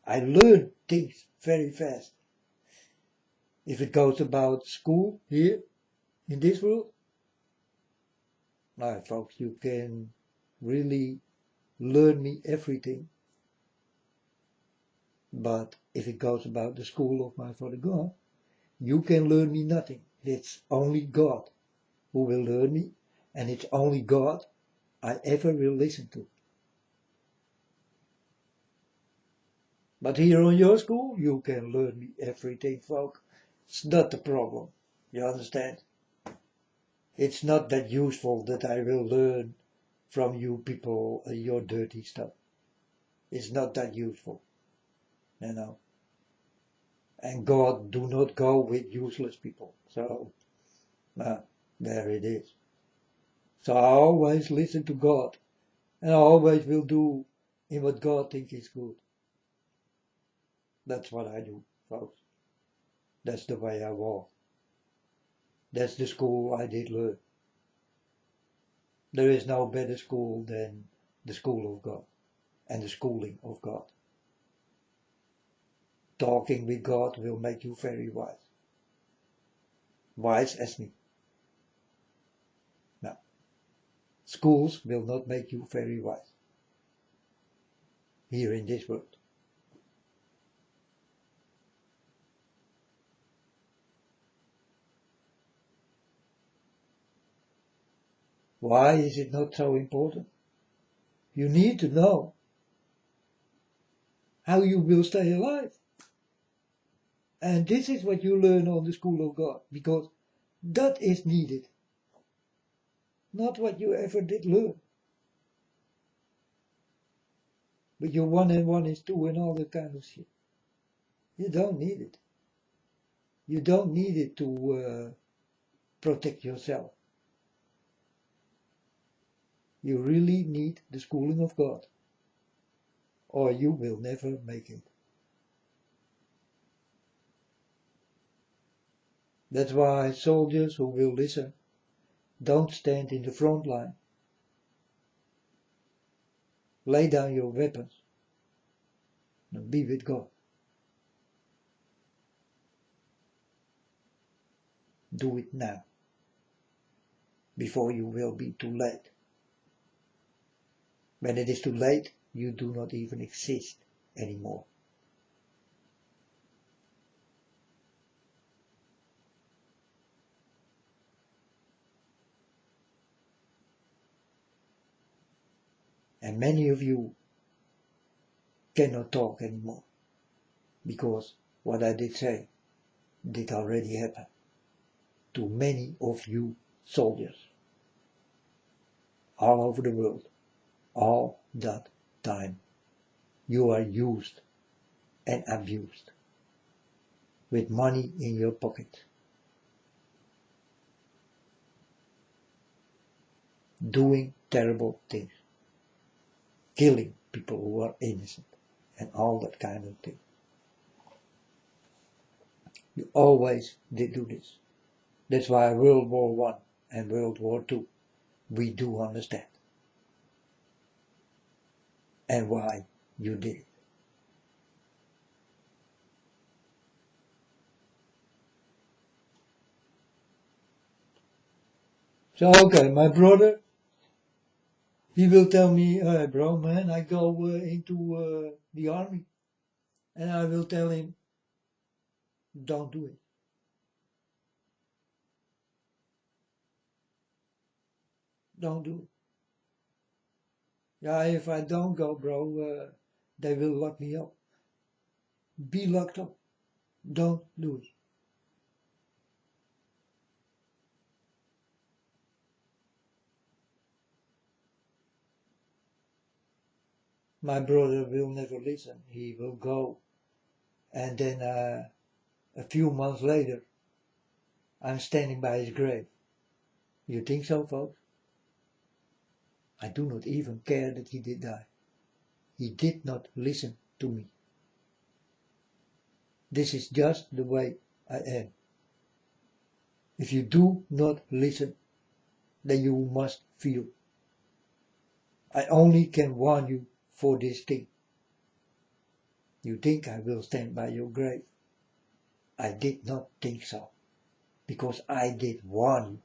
I learn things very fast. If it goes about school here in this world, now folks, you can really learn me everything. But if it goes about the school of my Father God, you can learn me nothing. It's only God who will learn me, and it's only God I ever will listen to. But here on your school, you can learn me everything, folk. It's not the problem. You understand? It's not that useful that I will learn from you people your dirty stuff. It's not that useful. You know. And God do not go with useless people. So, there it is. So I always listen to God. And I always will do in what God thinks is good. That's what I do, folks. That's the way I walk. That's the school I did learn. There is no better school than the school of God and the schooling of God. Talking with God will make you very wise. Wise as me. No. Schools will not make you very wise. Here in this world. Why is it not so important? You need to know how you will stay alive. And this is what you learn on the school of God, because that is needed. Not what you ever did learn. But your 1 and 1 is 2 and all that kind of shit. You don't need it. You don't need it to protect yourself. You really need the schooling of God, or you will never make it. That's why soldiers who will listen don't stand in the front line. Lay down your weapons and be with God. Do it now, before you will be too late. When it is too late, you do not even exist anymore. And many of you cannot talk anymore, because what I did say did already happen to many of you soldiers all over the world. All that time you are used and abused with money in your pocket, doing terrible things, killing people who are innocent and all that kind of thing. You always did do this. That's why World War I and World War II we do understand, and why you did it. So okay, my brother, he will tell me, bro, man, I go into the army, and I will tell him, don't do it. Don't do it. Yeah, if I don't go, bro, they will lock me up. Be locked up. Don't do it. My brother will never listen. He will go. And then a few months later, I'm standing by his grave. You think so, folks? I do not even care that he did die. He did not listen to me. This is just the way I am. If you do not listen, then you must feel. I only can warn you for this thing. You think I will stand by your grave? I did not think so, because I did warn you.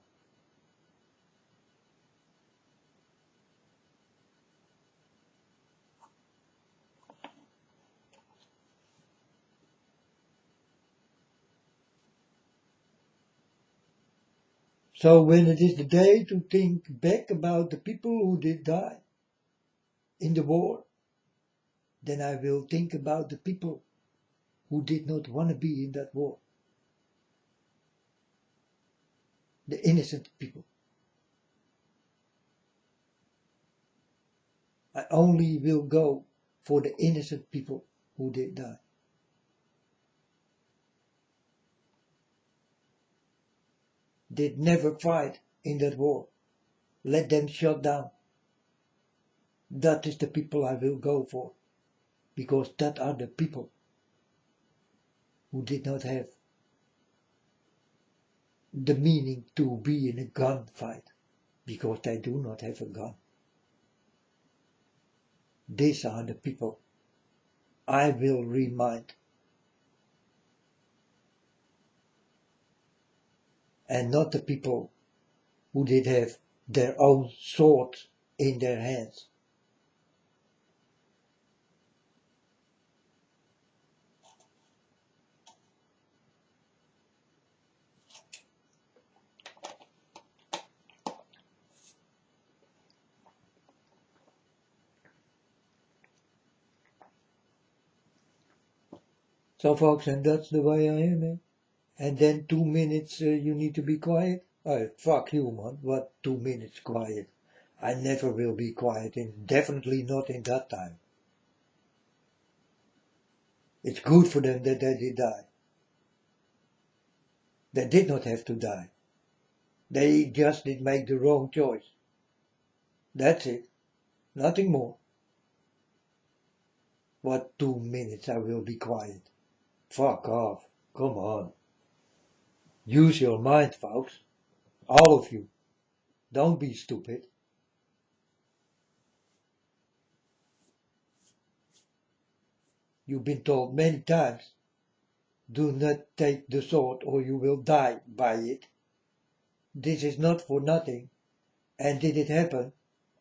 So when it is the day to think back about the people who did die in the war, then I will think about the people who did not want to be in that war. The innocent people. I only will go for the innocent people who did die. Did never fight in that war. Let them shut down. That is the people I will go for. Because that are the people who did not have the meaning to be in a gunfight. Because they do not have a gun. These are the people I will remind. And not the people who did have their own sword in their hands. So folks, and that's the way I am, eh? And then 2 minutes you need to be quiet. Oh, fuck you, man. What 2 minutes quiet? I never will be quiet, and definitely not in that time. It's good for them that they did die. They did not have to die. They just did make the wrong choice. That's it. Nothing more. What 2 minutes I will be quiet? Fuck off. Come on. Use your mind, folks. All of you. Don't be stupid. You've been told many times, do not take the sword or you will die by it. This is not for nothing. And did it happen?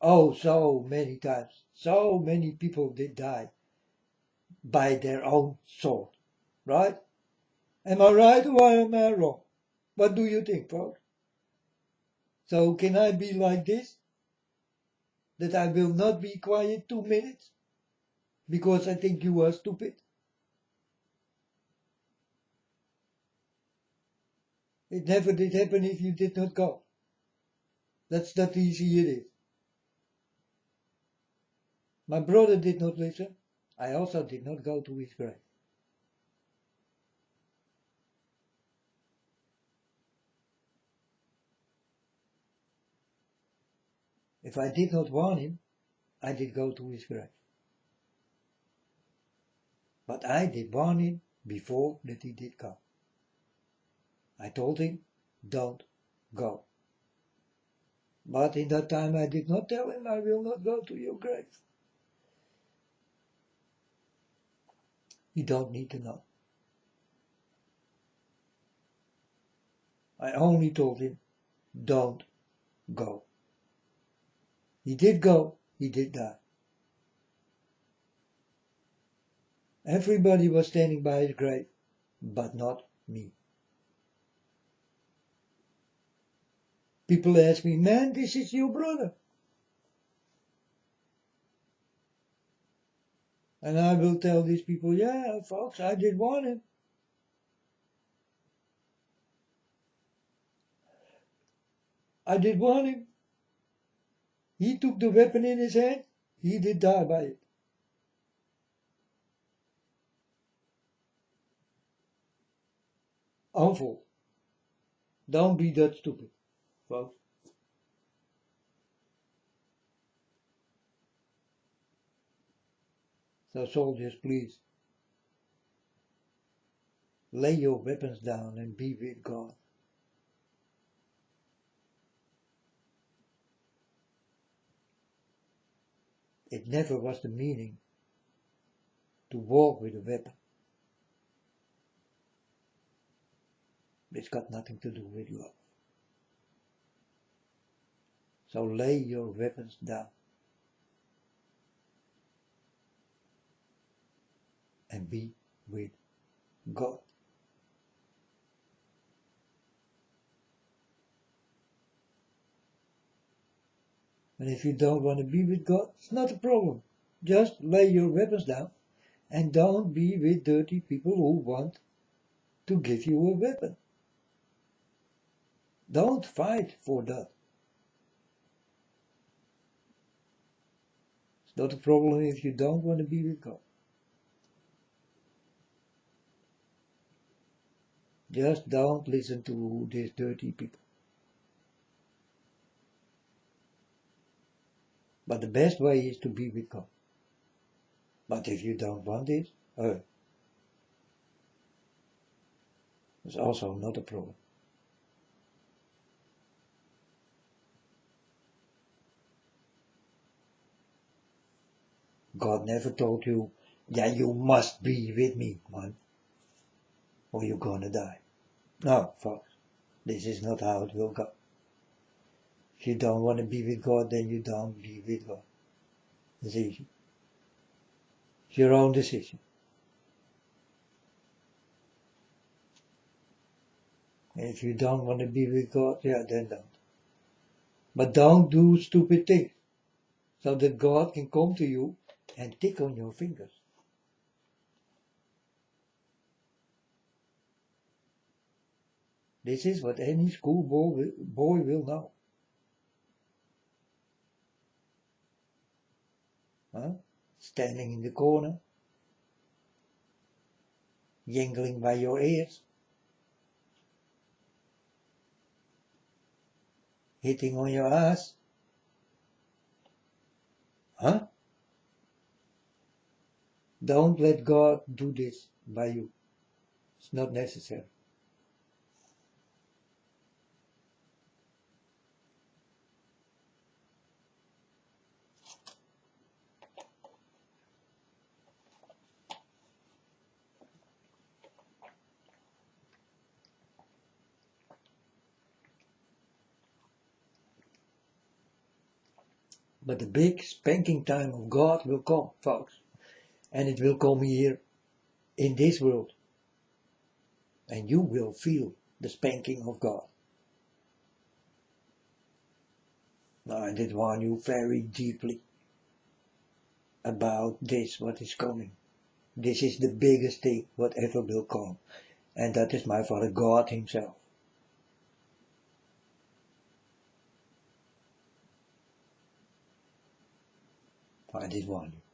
Oh, so many times. So many people did die by their own sword. Right? Am I right or am I wrong? What do you think, folks? So can I be like this? That I will not be quiet 2 minutes? Because I think you are stupid? It never did happen if you did not go. That's that easy it is. My brother did not listen. I also did not go to his grave. If I did not want him, I did go to his grave. But I did warn him before that he did come. I told him, don't go. But in that time I did not tell him, I will not go to your grave. You don't need to know. I only told him, don't go. He did go, he did die. Everybody was standing by his grave, but not me. People ask me, man, this is your brother. And I will tell these people, yeah, folks, I did warn him. I did warn him. He took the weapon in his hand. He did die by it. Awful. Don't be that stupid, folks. So soldiers, please, lay your weapons down and be with God. It never was the meaning to walk with a weapon. It's got nothing to do with love. So lay your weapons down and be with God. And if you don't want to be with God, it's not a problem. Just lay your weapons down and don't be with dirty people who want to give you a weapon. Don't fight for that. It's not a problem if you don't want to be with God. Just don't listen to these dirty people. But the best way is to be with God. But if you don't want this, it's also not a problem. God never told you, yeah, you must be with me, man, or you're gonna die. No, folks, this is not how it will go. If you don't want to be with God, then you don't be with God. It's easy. It's your own decision. And if you don't want to be with God, yeah, then don't. But don't do stupid things, so that God can come to you and tick on your fingers. This is what any schoolboy will know. Huh? Standing in the corner, jingling by your ears, hitting on your ass. Huh? Don't let God do this by you. It's not necessary. But the big spanking time of God will come, folks. And it will come here in this world. And you will feel the spanking of God. Now I did warn you very deeply about this, what is coming. This is the biggest thing whatever will come. And that is my Father God himself. I did warn you.